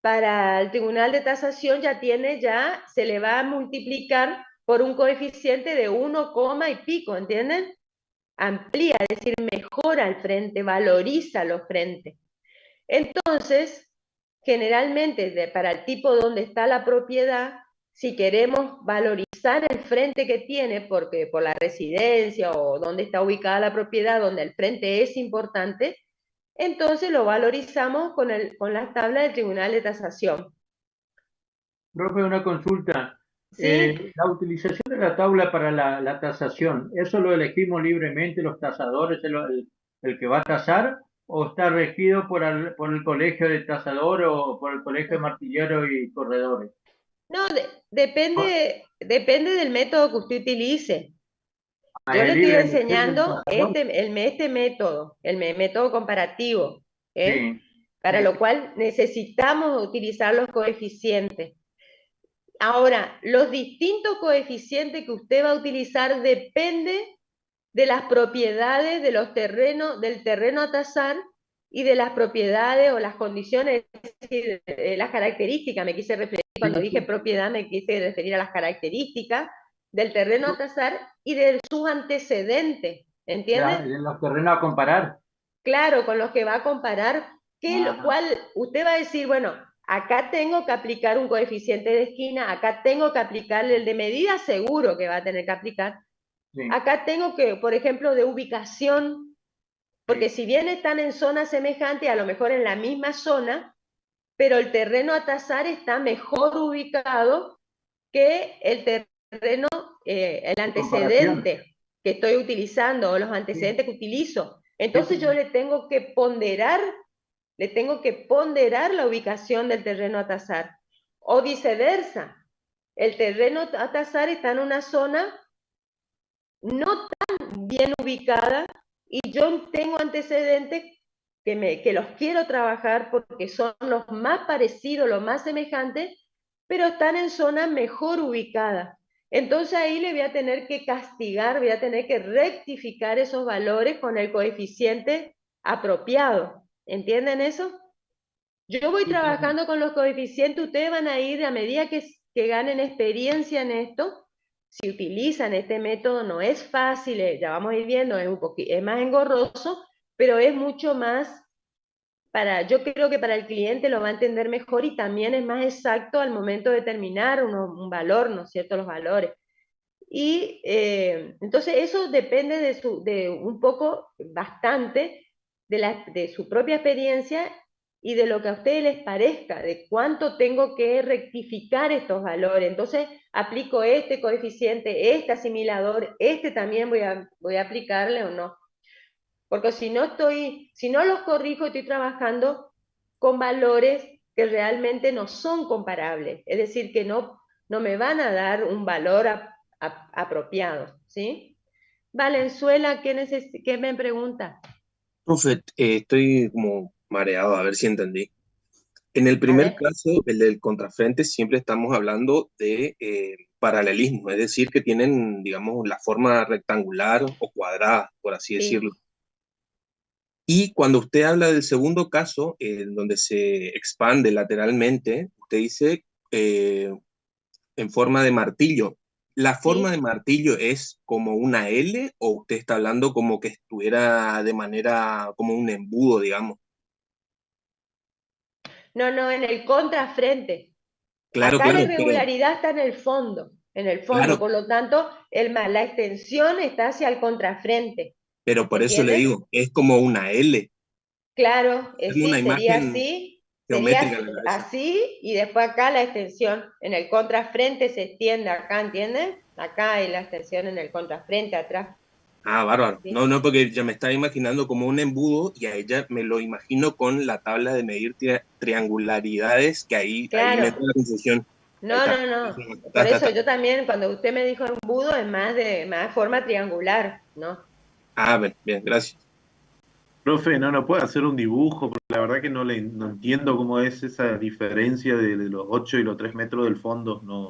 para el Tribunal de Tasación ya se le va a multiplicar por un coeficiente de 1, y pico, ¿entienden? Amplía, es decir, mejora el frente, valoriza los frentes. Entonces, generalmente para el tipo donde está la propiedad, si queremos valorizar el frente que tiene, porque por la residencia o donde está ubicada la propiedad, donde el frente es importante, entonces lo valorizamos con las tablas del Tribunal de Tasación. Profe, una consulta. ¿Sí? La utilización de la tabla para la tasación, ¿eso lo elegimos libremente los tasadores, el que va a tasar, o está regido por el colegio de tasador o por el colegio de martilleros y corredores? No, depende del método que usted utilice. Yo ¿Es le estoy libre elección del enseñando tasador? este método, el método comparativo, Sí. para lo cual necesitamos utilizar los coeficientes. Ahora, los distintos coeficientes que usted va a utilizar depende de las propiedades de los terrenos, del terreno a tasar y de las propiedades o las condiciones, es decir, las características, me quise referir, cuando dije propiedad me quise referir a las características del terreno a tasar y de sus antecedentes, ¿entiende? De los terrenos a comparar. Claro, con los que va a comparar, cuál usted va a decir, bueno, acá tengo que aplicar un coeficiente de esquina, acá tengo que aplicarle el de medida, seguro que va a tener que aplicar. Sí. Acá tengo que, por ejemplo, de ubicación, porque si bien están en zonas semejantes, a lo mejor en la misma zona, pero el terreno a tasar está mejor ubicado que el terreno, el antecedente que estoy utilizando o los antecedentes que utilizo. Entonces yo le tengo que ponderar la ubicación del terreno a tasar. O viceversa, el terreno a tasar está en una zona no tan bien ubicada y yo tengo antecedentes que los quiero trabajar porque son los más parecidos, los más semejantes, pero están en zonas mejor ubicadas. Entonces ahí le voy a tener que castigar, voy a tener que rectificar esos valores con el coeficiente apropiado. ¿Entienden eso? Yo voy trabajando con los coeficientes, ustedes van a ir a medida que ganen experiencia en esto. Si utilizan este método no es fácil, ya vamos a ir viendo, es más engorroso, pero es mucho más yo creo que para el cliente lo va a entender mejor y también es más exacto al momento de determinar un valor, ¿no es cierto? Los valores. Y entonces eso depende de un poco, bastante, de su propia experiencia y de lo que a ustedes les parezca, de cuánto tengo que rectificar estos valores. Entonces aplico este coeficiente, este asimilador, este también voy a aplicarle o no. Porque si no los corrijo, estoy trabajando con valores que realmente no son comparables. Es decir, que no me van a dar un valor apropiado, ¿sí? Valenzuela, ¿qué me pregunta? Profe, estoy como mareado, a ver si entendí. En el A primer ver. caso, el del contrafrente, siempre estamos hablando de paralelismo, es decir, que tienen, digamos, la forma rectangular o cuadrada, por así Sí. decirlo. Y cuando usted habla del segundo caso, en donde se expande lateralmente, usted dice en forma de martillo. ¿La forma Sí. de martillo es como una L o usted está hablando como que estuviera de manera como un embudo, digamos? No, en el contrafrente. Claro, Acá la claro, pero irregularidad está en el fondo, claro, por lo tanto, la extensión está hacia el contrafrente, pero por eso le ¿entiendes? digo, es como una L. Claro, Tengo una sí, imagen sería geométrica en la cabeza. así, y después acá la extensión en el contrafrente se extiende acá, ¿entiendes? Acá hay la extensión en el contrafrente, atrás. Ah, bárbaro. ¿Sí? No, no, porque ya me estaba imaginando como un embudo y a ella me lo imagino con la tabla de medir triangularidades, que ahí me entra Claro. la confusión. Ahí No. está. Por eso Está. yo también, cuando usted me dijo embudo, es más forma triangular, ¿no? Ah, bien, bien, gracias. Profe, no puede hacer un dibujo, porque la verdad que no entiendo cómo es esa diferencia de los 8 y los 3 metros del fondo. No.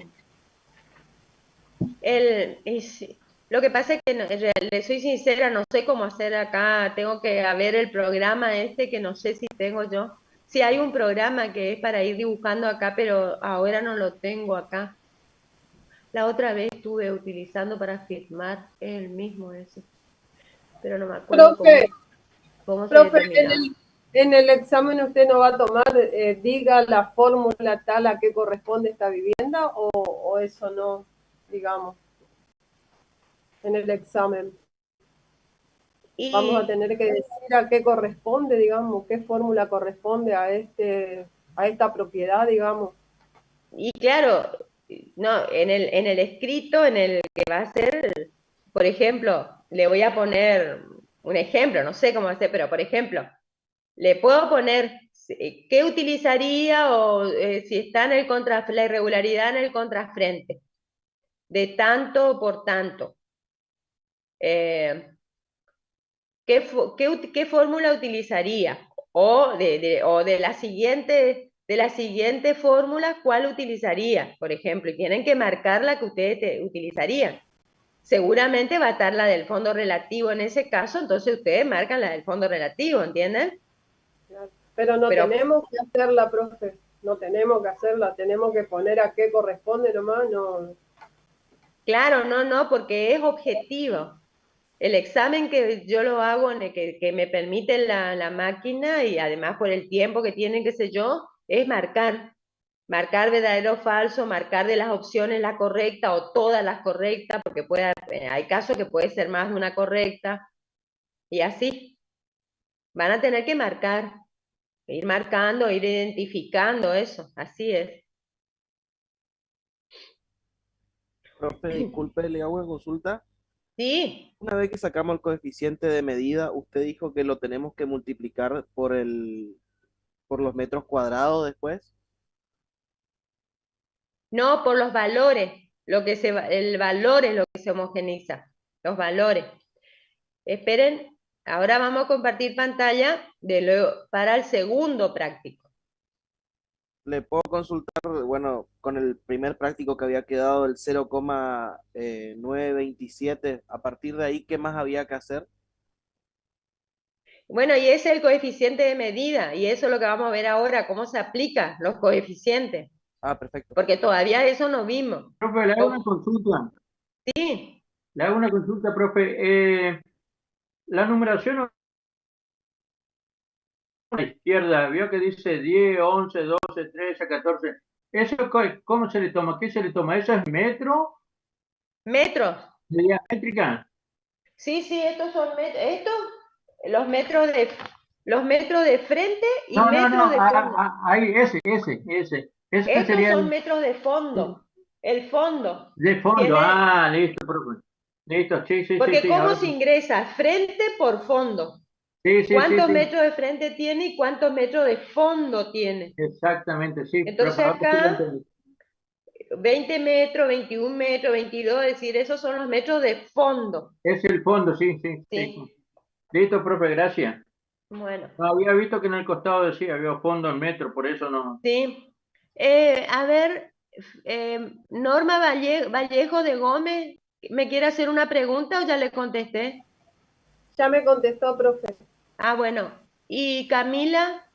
Lo que pasa es que le soy sincera, no sé cómo hacer acá, tengo que ver el programa que no sé si tengo yo. Sí, hay un programa que es para ir dibujando acá, pero ahora no lo tengo acá. La otra vez estuve utilizando para filmar el mismo ese, pero no me acuerdo Profe, cómo se profe, determinaba. en el examen usted no va a tomar, diga la fórmula tal a que corresponde esta vivienda o eso no, digamos, en el examen. Vamos a tener que decir a qué corresponde, digamos, qué fórmula corresponde a esta propiedad, digamos. Y claro, no, en el escrito, en el que va a ser, por ejemplo, le voy a poner un ejemplo, no sé cómo hacer, pero por ejemplo, le puedo poner qué utilizaría o si está en el la irregularidad en el contrafrente, de tanto por tanto. ¿Qué fórmula utilizaría? O de la siguiente fórmula, ¿cuál utilizaría? Por ejemplo, y tienen que marcar la que ustedes utilizarían. Seguramente va a estar la del fondo relativo en ese caso, entonces ustedes marcan la del fondo relativo, ¿entienden? Pero no tenemos que hacerla, profe, no tenemos que hacerla, tenemos que poner a qué corresponde nomás, no. Claro, no, porque es objetivo. El examen que yo lo hago, que me permite la máquina y además por el tiempo que tiene, qué sé yo, es marcar verdadero o falso, marcar de las opciones la correcta o todas las correctas, porque hay casos que puede ser más de una correcta, y así. Van a tener que marcar, ir marcando, ir identificando eso, así es. Profe, disculpe, le hago una consulta. Sí. Una vez que sacamos el coeficiente de medida, usted dijo que lo tenemos que multiplicar por los metros cuadrados después. No, por los valores. El valor es lo que se homogeneiza, los valores. Esperen, ahora vamos a compartir pantalla para el segundo práctico. Le puedo consultar, bueno, con el primer práctico que había quedado el 0,927, a partir de ahí, ¿qué más había que hacer? Bueno, y ese es el coeficiente de medida, y eso es lo que vamos a ver ahora, cómo se aplican los coeficientes. Ah, perfecto. Porque todavía eso no vimos. Profe, le hago una consulta. Sí. Le hago una consulta, profe. La numeración a la izquierda, vio que dice 10, 11, 12, 13, 14. ¿Eso cómo se le toma? ¿Qué se le toma? ¿Eso es metro? Metros. ¿Medida métrica? Sí, estos son metros. Los metros de frente y No, metros de fondo. ahí, ese. Ese Estos sería son metros de fondo. El fondo. de fondo. Listo, profe. Listo, sí. Porque ¿cómo Ahora se ingresa? Frente por fondo. sí. ¿Cuántos metros de frente tiene y cuántos metros de fondo tiene? Exactamente, sí. Entonces Profe, ahora sí lo acá, entendí. 20 metros, 21 metros, 22, es decir, esos son los metros de fondo. Es el fondo, sí. Listo, profe, gracias. Bueno. No, había visto que en el costado decía, había fondo en metro, por eso no. Sí. A ver, Norma Vallejo de Gómez, ¿me quiere hacer una pregunta o ya le contesté? Ya me contestó, profe. Ah, bueno. ¿Y Camila?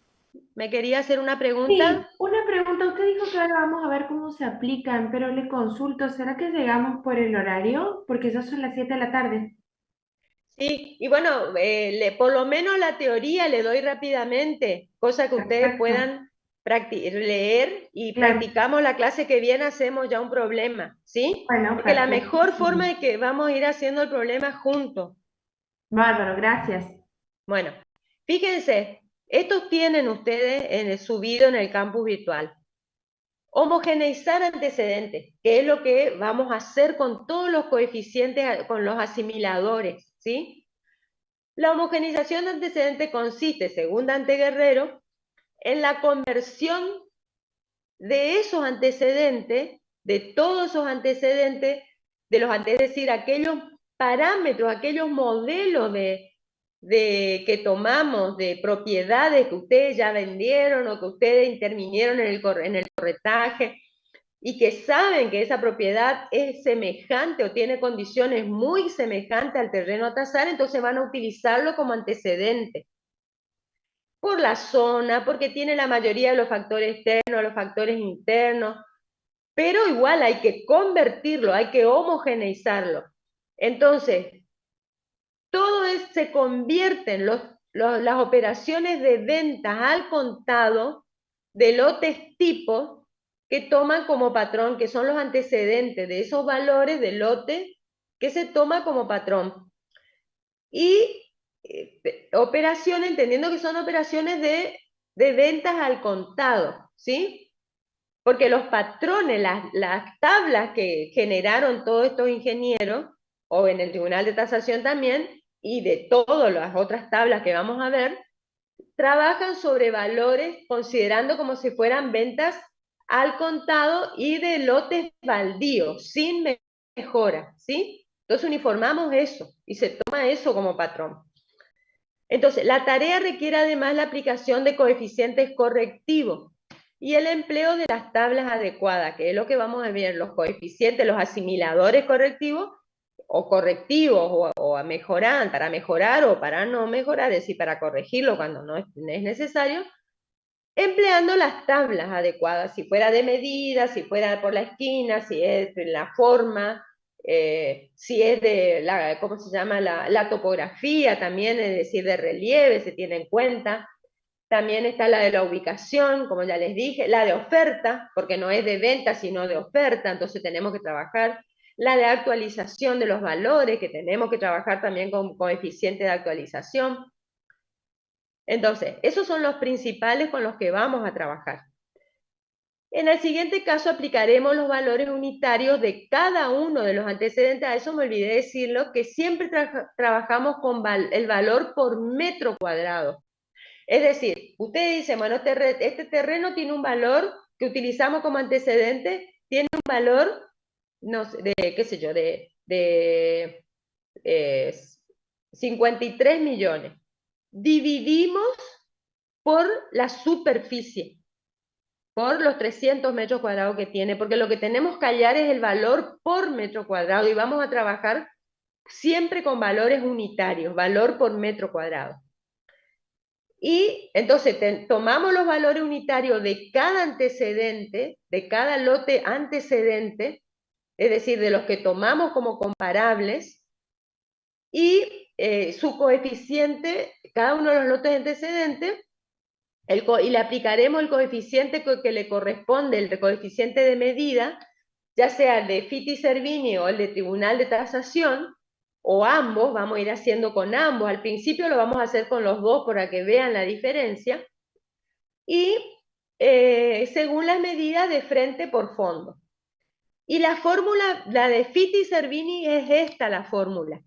¿Me quería hacer una pregunta? Sí, una pregunta. Usted dijo que ahora vamos a ver cómo se aplican, pero le consulto, ¿será que llegamos por el horario? Porque ya son las 7 de la tarde. Sí, y bueno, por lo menos la teoría le doy rápidamente, cosa que ustedes puedan leer y practicamos la clase que viene, hacemos ya un problema, ¿sí? Bueno, Porque la perfecto, mejor sí. forma es que vamos a ir haciendo el problema juntos. Bárbaro, gracias. Bueno, fíjense, estos tienen ustedes subido en el campus virtual. Homogeneizar antecedentes, que es lo que vamos a hacer con todos los coeficientes, con los asimiladores, ¿sí? La homogeneización de antecedentes consiste, según Dante Guerrero, en la conversión de esos antecedentes, de todos esos antecedentes, es decir, aquellos parámetros, aquellos modelos que tomamos de propiedades que ustedes ya vendieron o que ustedes intervinieron en el corretaje y que saben que esa propiedad es semejante o tiene condiciones muy semejantes al terreno a tasar, entonces van a utilizarlo como antecedente. por la zona, porque tiene la mayoría de los factores externos, los factores internos, pero igual hay que convertirlo, hay que homogeneizarlo. Entonces, se convierten las operaciones de ventas al contado de lotes tipo que toman como patrón, que son los antecedentes de esos valores de lote que se toma como patrón. Y operaciones, entendiendo que son operaciones de ventas al contado, ¿sí? Porque los patrones, las tablas que generaron todos estos ingenieros, o en el Tribunal de Tasación también, y de todas las otras tablas que vamos a ver, trabajan sobre valores considerando como si fueran ventas al contado y de lotes baldíos, sin mejora, ¿sí? Entonces uniformamos eso y se toma eso como patrón. Entonces, la tarea requiere además la aplicación de coeficientes correctivos y el empleo de las tablas adecuadas, que es lo que vamos a ver, los coeficientes, los asimiladores correctivos o correctivos o a mejorar, para mejorar o para no mejorar, es decir, para corregirlo cuando no es necesario, empleando las tablas adecuadas, si fuera de medida, si fuera por la esquina, si es en la forma, si es de ¿cómo se llama? La topografía también, es decir, de relieve, se tiene en cuenta. También está la de la ubicación, como ya les dije, la de oferta, porque no es de venta, sino de oferta, entonces tenemos que trabajar. La de actualización de los valores, que tenemos que trabajar también con coeficiente de actualización. Entonces, esos son los principales con los que vamos a trabajar. En el siguiente caso aplicaremos los valores unitarios de cada uno de los antecedentes. A eso me olvidé decirlo, que siempre trabajamos con el valor por metro cuadrado. Es decir, ustedes dicen, bueno, este terreno tiene un valor que utilizamos como antecedente, tiene un valor, no sé, qué sé yo, de 53 millones. Dividimos por la superficie, por los 300 metros cuadrados que tiene, porque lo que tenemos que hallar es el valor por metro cuadrado y vamos a trabajar siempre con valores unitarios, valor por metro cuadrado. Y entonces tomamos los valores unitarios de cada antecedente, de cada lote antecedente, es decir, de los que tomamos como comparables, y su coeficiente, cada uno de los lotes antecedentes, y le aplicaremos el coeficiente que le corresponde, el coeficiente de medida, ya sea el de Fiti-Servini o el de Tribunal de Tasación, o ambos, vamos a ir haciendo con ambos. Al principio lo vamos a hacer con los dos para que vean la diferencia. Y según las medidas de frente por fondo. Y la fórmula, la de Fiti-Servini es esta la fórmula.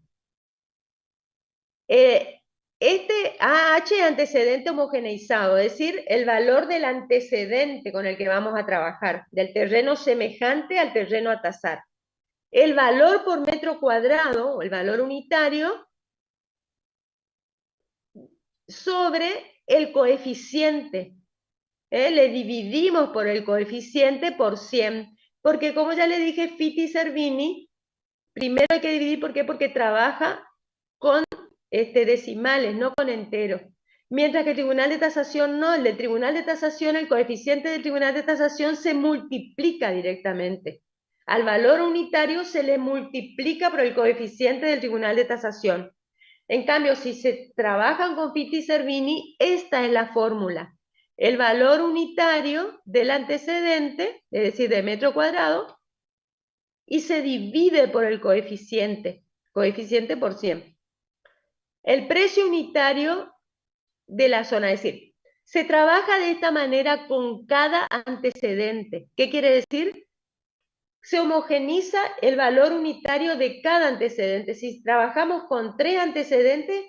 Este AH es antecedente homogeneizado, es decir, el valor del antecedente con el que vamos a trabajar, del terreno semejante al terreno a tasar. El valor por metro cuadrado, o el valor unitario, sobre el coeficiente. Le dividimos por el coeficiente por 100, porque como ya le dije, Fiti-Servini, primero hay que dividir, ¿por qué? Porque trabaja con decimales, no con enteros. Mientras que el Tribunal de Tasación no, el del Tribunal de Tasación, el coeficiente del Tribunal de Tasación se multiplica directamente. Al valor unitario se le multiplica por el coeficiente del Tribunal de Tasación. En cambio, si se trabajan con Fiti-Servini, esta es la fórmula. El valor unitario del antecedente, es decir, de metro cuadrado, y se divide por el coeficiente por 100. El precio unitario de la zona, es decir, se trabaja de esta manera con cada antecedente. ¿Qué quiere decir? Se homogeniza el valor unitario de cada antecedente. Si trabajamos con 3 antecedentes,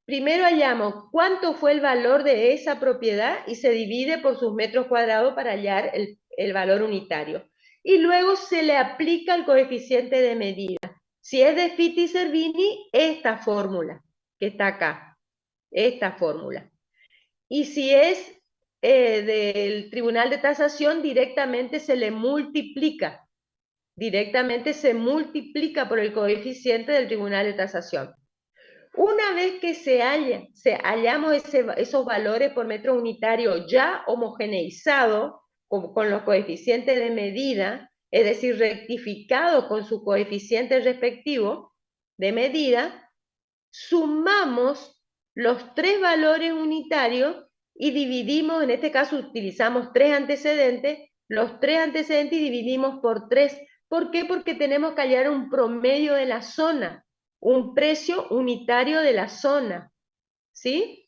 primero hallamos cuánto fue el valor de esa propiedad y se divide por sus metros cuadrados para hallar el valor unitario. Y luego se le aplica el coeficiente de medida. Si es de Fiti-Servini, esta fórmula que está acá, esta fórmula. Y si es del Tribunal de Tasación, directamente se le multiplica. Directamente se multiplica por el coeficiente del Tribunal de Tasación. Una vez que hallamos esos valores por metro unitario ya homogeneizados con los coeficientes de medida, es decir, rectificados con su coeficiente respectivo de medida, sumamos los 3 valores unitarios y dividimos, en este caso utilizamos 3 antecedentes, los 3 antecedentes y dividimos por 3. ¿Por qué? Porque tenemos que hallar un promedio de la zona, un precio unitario de la zona, ¿sí?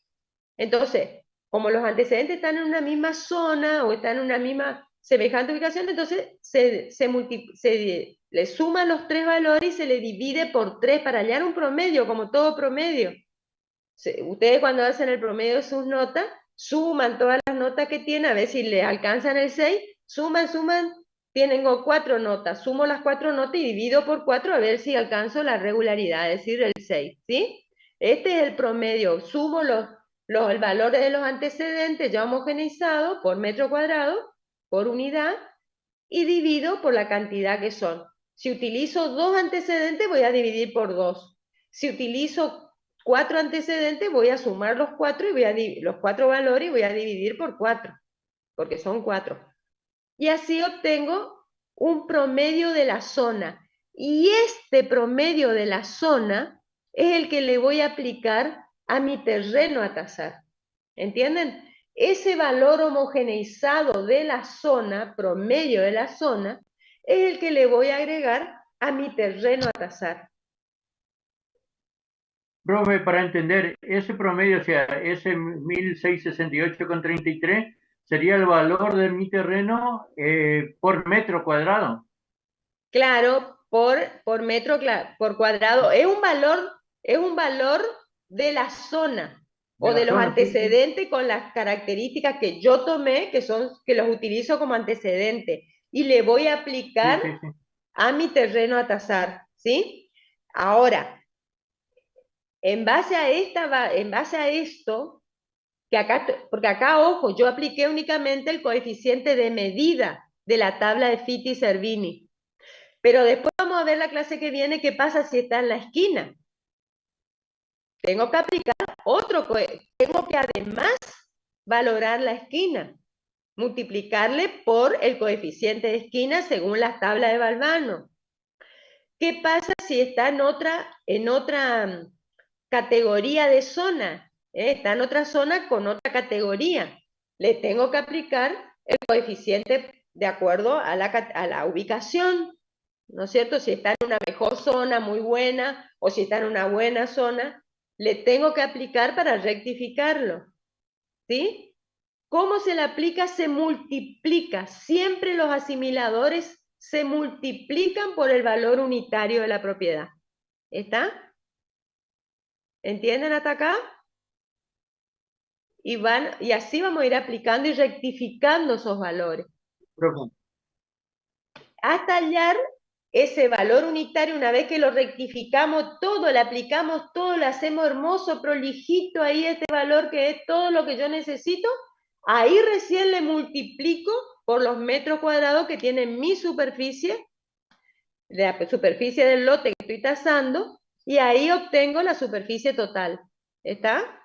Entonces, como los antecedentes están en una misma zona o están en una misma semejante ubicación, entonces se le suman los 3 valores y se le divide por 3 para hallar un promedio, como todo promedio. Ustedes cuando hacen el promedio de sus notas, suman todas las notas que tienen, a ver si les alcanzan el 6, suman, tienen 4 notas, sumo las 4 notas y divido por 4 a ver si alcanzo la regularidad, es decir, el 6, ¿sí? Este es el promedio, sumo el valor de los antecedentes ya homogeneizados por metro cuadrado, por unidad, y divido por la cantidad que son. Si utilizo 2 antecedentes, voy a dividir por 2. Si utilizo 4 antecedentes, voy a sumar los 4 y voy a los 4 valores y voy a dividir por 4, porque son 4. Y así obtengo un promedio de la zona. Y este promedio de la zona es el que le voy a aplicar a mi terreno a tasar. ¿Entienden? Ese valor homogeneizado de la zona, promedio de la zona, es el que le voy a agregar a mi terreno a tasar. Profe, para entender, ese promedio, o sea, ese 1668,33 sería el valor de mi terreno por metro cuadrado. Claro, por metro por cuadrado. Es un valor de la zona o de los antecedentes con las características que yo tomé, que los utilizo como antecedentes. Y le voy a aplicar a mi terreno a tasar, ¿sí? Ahora, en base a esto, porque acá, ojo, yo apliqué únicamente el coeficiente de medida de la tabla de Fitti y Servini. Pero después vamos a ver la clase que viene qué pasa si está en la esquina. Tengo que aplicar tengo que además valorar la esquina, multiplicarle por el coeficiente de esquina según las tablas de Balbano. ¿Qué pasa si está en otra categoría de zona? Está en otra zona con otra categoría. Le tengo que aplicar el coeficiente de acuerdo a la ubicación, ¿no es cierto? Si está en una mejor zona, muy buena, o si está en una buena zona, le tengo que aplicar para rectificarlo, ¿sí? ¿Cómo se le aplica? Se multiplica. Siempre los asimiladores se multiplican por el valor unitario de la propiedad. ¿Está? ¿Entienden hasta acá? Y así vamos a ir aplicando y rectificando esos valores. Hasta hallar ese valor unitario. Una vez que lo rectificamos todo, le aplicamos todo, le hacemos hermoso, prolijito ahí este valor que es todo lo que yo necesito, ahí recién le multiplico por los metros cuadrados que tiene mi superficie, la superficie del lote que estoy tasando, y ahí obtengo la superficie total. ¿Está?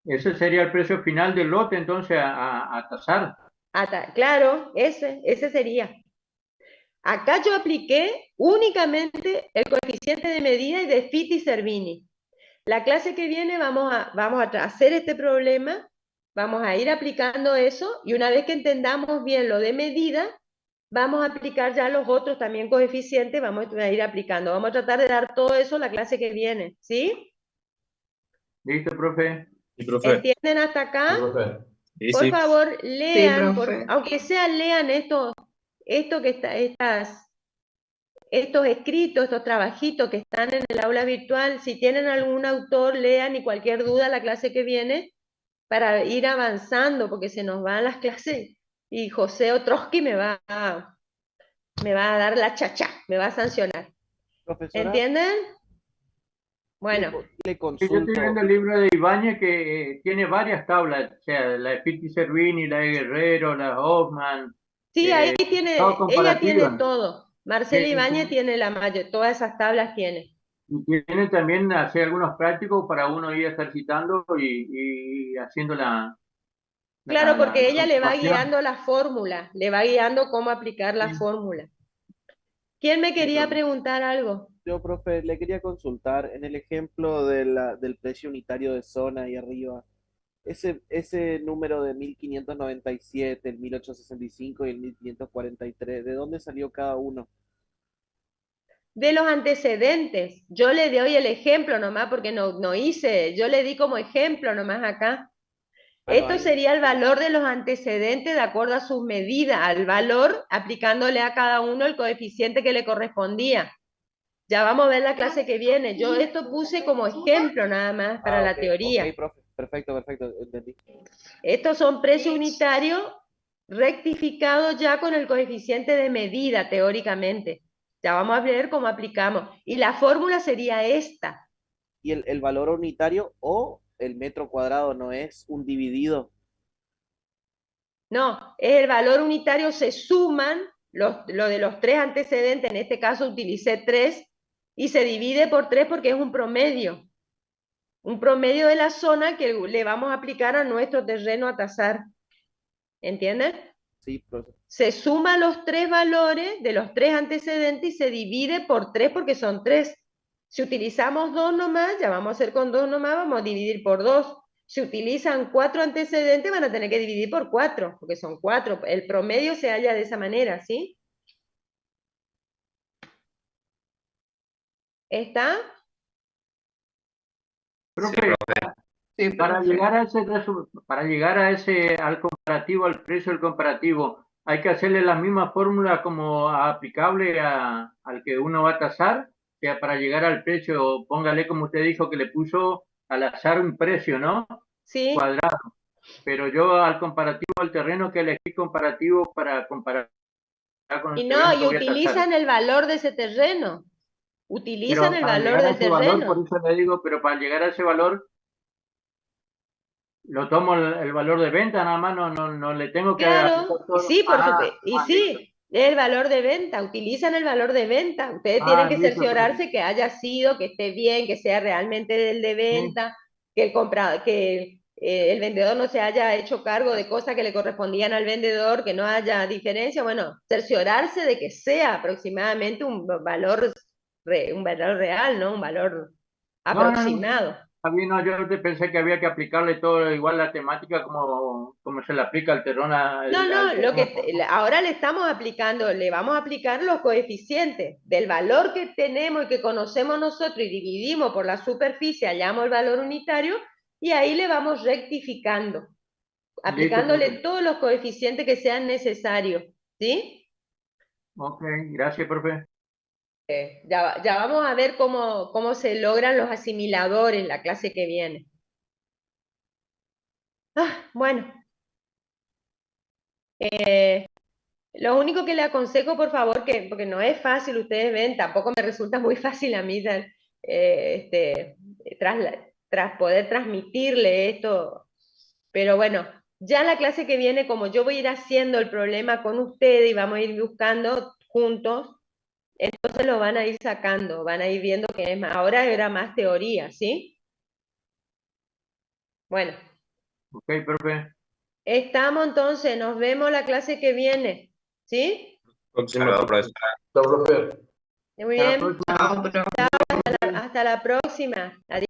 Ese sería el precio final del lote, entonces, a tasar. Claro, ese sería. Acá yo apliqué únicamente el coeficiente de medida y de Fitti y Servini. La clase que viene vamos a hacer este problema, vamos a ir aplicando eso, y una vez que entendamos bien lo de medida, vamos a aplicar ya los otros también coeficientes, vamos a ir aplicando. Vamos a tratar de dar todo eso la clase que viene, ¿sí? ¿Listo, profe? Sí, profe. ¿Entienden hasta acá? Sí, profe. Sí, Por sí. favor, lean, Sí, profe. aunque sea lean estos escritos, estos trabajitos que están en el aula virtual. Si tienen algún autor, lean, y cualquier duda la clase que viene para ir avanzando, porque se nos van las clases y José Otrowski me va a dar la chacha, me va a sancionar. Profesora, ¿Entienden? Bueno. le Yo consulto. estoy viendo el libro de Ibáñez que tiene varias tablas, o sea, la de Fitti Servini, la de Guerrero, la de Hoffman. Sí, ahí todo ella tiene comparativa. todo. Marcela Sí, sí, Ibáñez sí. tiene todas esas tablas tiene. Y tienen también hacer algunos prácticos para uno ir ejercitando y haciendo Claro, porque ella le va conjugación. guiando la fórmula, le va guiando cómo aplicar la fórmula. ¿Quién me quería preguntar algo? Yo, profe, le quería consultar en el ejemplo del precio unitario de zona ahí arriba. Ese número de 1597, el 1865 y el 1543, ¿de dónde salió cada uno? De los antecedentes. Yo le doy el ejemplo nomás porque no hice, yo le di como ejemplo nomás acá. Esto sería el valor de los antecedentes de acuerdo a sus medidas, al valor aplicándole a cada uno el coeficiente que le correspondía. Ya vamos a ver la clase que viene. Yo esto puse como ejemplo nada más para la teoría. Ok, profe. Perfecto, entendí. Estos son precios unitarios rectificados ya con el coeficiente de medida teóricamente. Ya vamos a ver cómo aplicamos. Y la fórmula sería esta. ¿Y el valor unitario o el metro cuadrado no es un dividido? No, es el valor unitario, se suman lo de los tres antecedentes, en este caso utilicé 3, y se divide por 3 porque es un promedio. Un promedio de la zona que le vamos a aplicar a nuestro terreno a tasar. ¿Entienden? Sí, profe. Se suma los 3 valores de los 3 antecedentes y se divide por 3 porque son 3. Si utilizamos 2 nomás, ya vamos a hacer con 2 nomás, vamos a dividir por 2. Si utilizan 4 antecedentes, van a tener que dividir por 4, porque son 4. El promedio se halla de esa manera, ¿sí? ¿Está? Profe, para llegar a ese, al comparativo, al precio del comparativo, ¿hay que hacerle la misma fórmula como aplicable al que uno va a tasar? O sea, para llegar al precio, póngale como usted dijo que le puso al azar un precio, ¿no? Sí. Cuadrado. Pero yo al comparativo al terreno que elegí comparativo para comparar con el Y terreno no, que y voy a tasar. utilizan el valor de ese terreno. Utilizan Pero el para valor llegar a del ese valor, terreno. por eso le digo, pero para llegar a ese valor, lo tomo el valor de venta, nada más no le tengo que Claro, aplicar y todo. sí, sí, el valor de venta, utilizan el valor de venta. Ustedes tienen que listo, cerciorarse que haya sido, que esté bien, que sea realmente el de venta, que el comprador, que el vendedor no se haya hecho cargo de cosas que le correspondían al vendedor, que no haya diferencia. Bueno, cerciorarse de que sea aproximadamente un valor real, ¿no? Un valor aproximado. Está bien, no, yo pensé que había que aplicarle todo igual la temática como se le aplica al terreno. No, ahora le estamos aplicando, le vamos a aplicar los coeficientes del valor que tenemos y que conocemos nosotros y dividimos por la superficie, hallamos el valor unitario y ahí le vamos rectificando, aplicándole todos los coeficientes que sean necesarios, ¿sí? Ok, gracias, profe. Ya vamos a ver cómo se logran los asimiladores la clase que viene. Bueno. Lo único que le aconsejo, por favor, porque no es fácil, ustedes ven, tampoco me resulta muy fácil a mí tras poder transmitirle esto, pero bueno, ya la clase que viene, como yo voy a ir haciendo el problema con ustedes y vamos a ir buscando juntos, entonces lo van a ir sacando, van a ir viendo que es más, ahora era más teoría, ¿sí? Bueno. Ok, profe. Estamos entonces, nos vemos la clase que viene, ¿sí? Próxima, profesora. Muy bien. Hasta la próxima. Adiós.